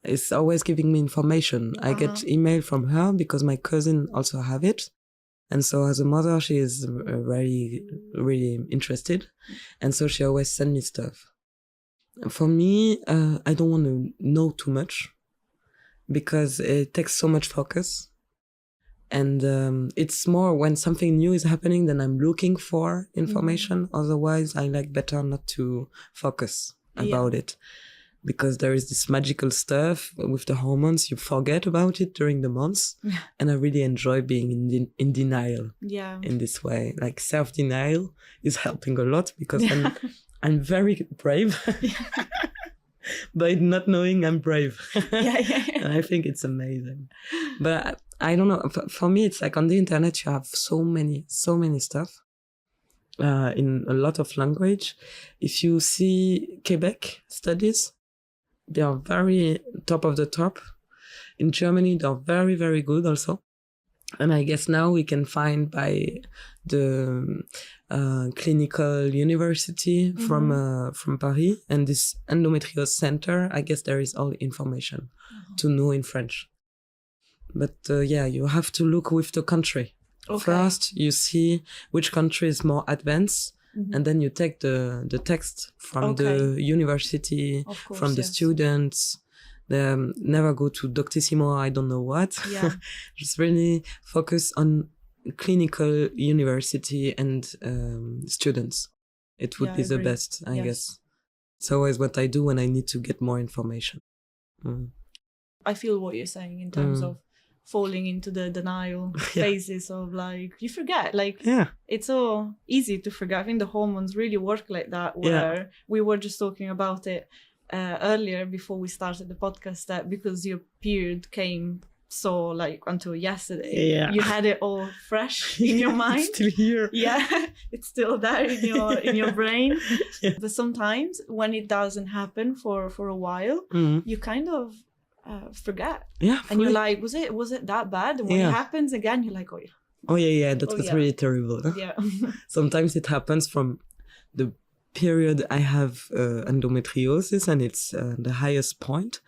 is always giving me information. I get email from her because my cousin also have it. And so as a mother, she is very, really interested. And so she always send me stuff. For me, I don't want to know too much because it takes so much focus. And it's more when something new is happening, then I'm looking for information. Otherwise, I like better not to focus about it. Because there is this magical stuff with the hormones, you forget about it during the months. And I really enjoy being in denial in this way. Like self-denial is helping a lot because I'm very brave. By not knowing I'm brave. And I think it's amazing. But I don't know. For me, it's like on the internet, you have so many stuff in a lot of language. If you see Quebec studies, they are very top of the top. In Germany, they're very, very good also. And I guess now we can find by the clinical university from Paris and this endometriosis center, I guess there is all information to know in French. But you have to look with the country. Okay. First, you see which country is more advanced, and then you take the text from the university, from the students, Never go to Doctissimo, I don't know what. Yeah. Just really focus on clinical university and students. It would Yeah, I be the agree. best, I Yes. guess. It's always what I do when I need to get more information. I feel what you're saying in terms of falling into the denial phases of like, you forget, like, it's so easy to forget. I think the hormones really work like that, where we were just talking about it earlier before we started the podcast, that because your period came so like until yesterday, you had it all fresh in your mind. It's still here. Yeah, it's still there in your brain. But sometimes when it doesn't happen for a while, you kind of forget. And you're like, was it that bad? And when it happens again, you're like, that was really terrible. Huh? Yeah. Sometimes it happens from the period I have endometriosis, and it's the highest point.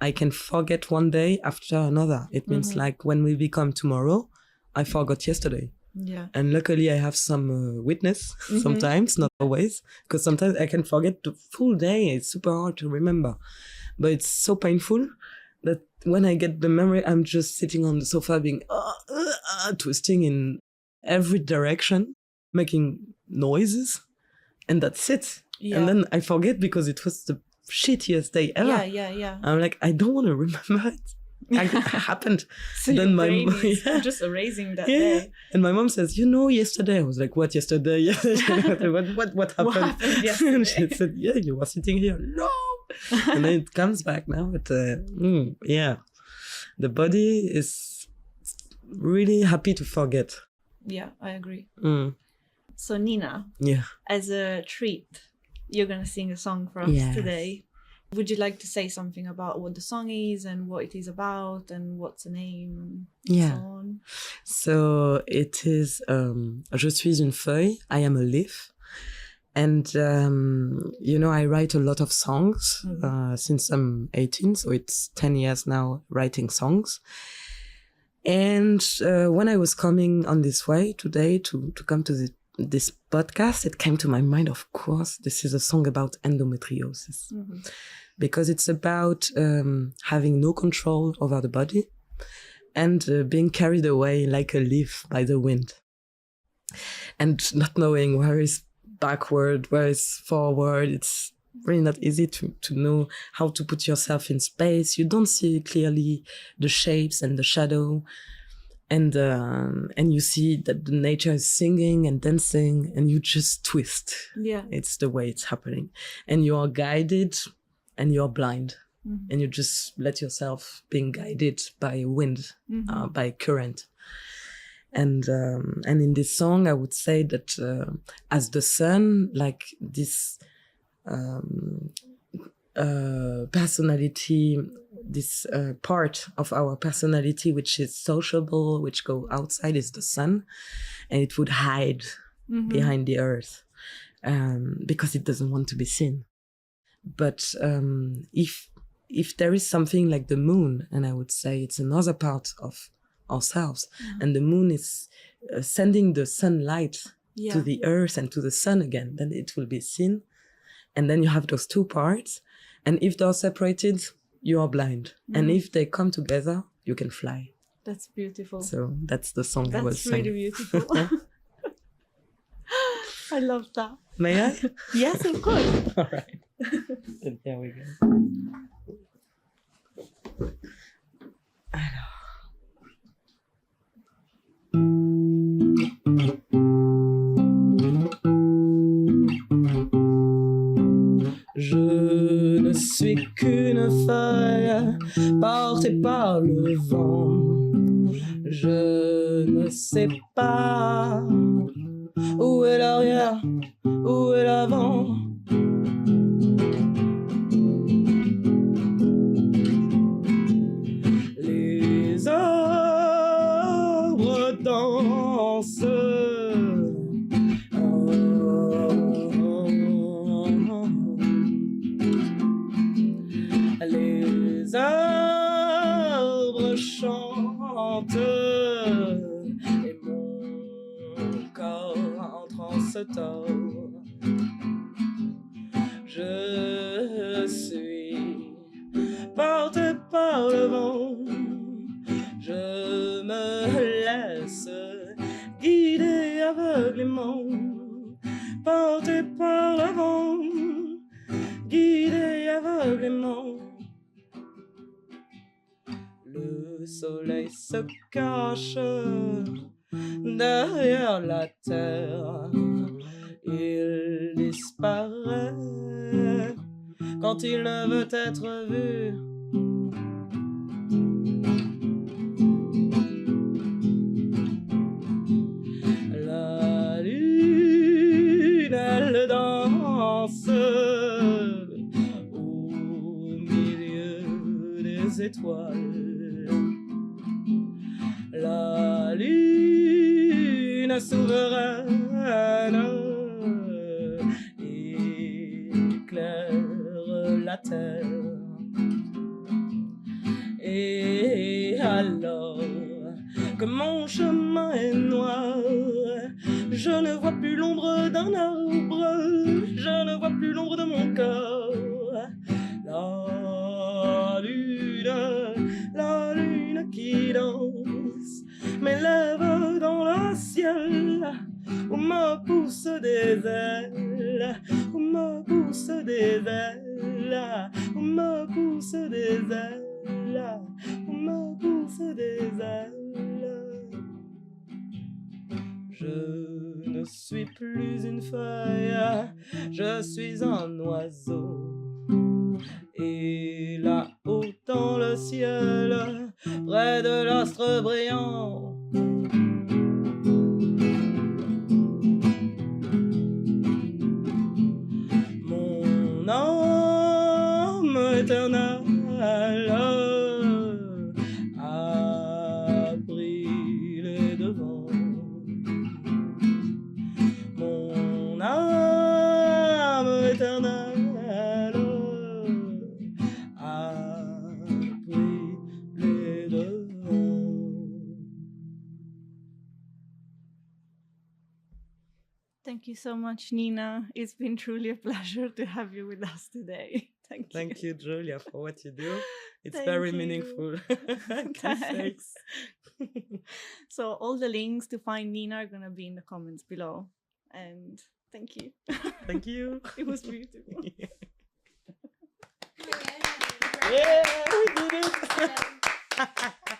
I can forget one day after another. It means like when we become tomorrow, I forgot yesterday. Yeah. And luckily I have some witness sometimes, not always, because sometimes I can forget the full day. It's super hard to remember, but it's so painful that when I get the memory, I'm just sitting on the sofa being twisting in every direction, making noises, and that's it. Yeah. And then I forget because it was the shittiest day ever. Yeah. I'm like, I don't want to remember it. It happened. So then my brain is just erasing that day. And my mom says, yesterday. I was like, what yesterday? What happened? What happened yesterday? And she said, you were sitting here. No. And then it comes back now. But the body is really happy to forget. Yeah, I agree. So Nina, as a treat, you're going to sing a song for us today. Would you like to say something about what the song is and what it is about and what's the name and so on? So it is Je suis une feuille, I am a leaf. And, I write a lot of songs since I'm 18, so it's 10 years now writing songs. And when I was coming on this way today to come to this podcast, it came to my mind, of course, this is a song about endometriosis. Because it's about having no control over the body and being carried away like a leaf by the wind. And not knowing where is backward, where is forward. It's really not easy to know how to put yourself in space. You don't see clearly the shapes and the shadow. And you see that the nature is singing and dancing, and you just twist. Yeah. It's the way it's happening. And you are guided and you're blind. And you just let yourself being guided by wind, by current. And in this song, I would say that as the sun, like this personality, this part of our personality which is sociable, which go outside, is the sun, and it would hide behind the earth because it doesn't want to be seen. But if there is something like the moon, and I would say it's another part of ourselves, and the moon is sending the sunlight to the earth and to the sun again, then it will be seen. And then you have those two parts, and if they're separated, you are blind. And if they come together, you can fly. That's beautiful. So that's the song I was saying. That's really beautiful. I love that. May I? Yes, of course. All right. Then there we go. Je ne suis qu'une feuille portée par le vent. Je ne sais pas où est l'arrière, où est l'avant. Les arbres dansent. Les arbres chantent et mon corps entre en ce temps. Je suis porté me laisse guider aveuglément, porté par le vent, guidé aveuglément. Le soleil se cache derrière la terre, il disparaît quand il ne veut être vu. La lune, elle danse au milieu des étoiles. La lune souveraine éclaire la terre. Et alors que mon chemin est noir, je ne vois plus l'ombre d'un arbre, je ne vois plus l'ombre de mon corps. La lune qui danse m'élève dans le ciel, où me poussent des ailes, où me poussent des ailes, où me poussent des ailes, où me poussent des ailes. Je ne suis plus une feuille, je suis un oiseau. Et là-haut dans le ciel, près de l'astre brillant, mon âme éternelle a pris les devants. Mon âme éternelle a pris les devants. Thank you so much, Nina. It's been truly a pleasure to have you with us today. Thank you. Thank you, Julia, for what you do. It's Thank very you. meaningful. I can say. Thanks. So all the links to find Nina are going to be in the comments below. And thank you. Thank you. It was beautiful. Yeah, we did it.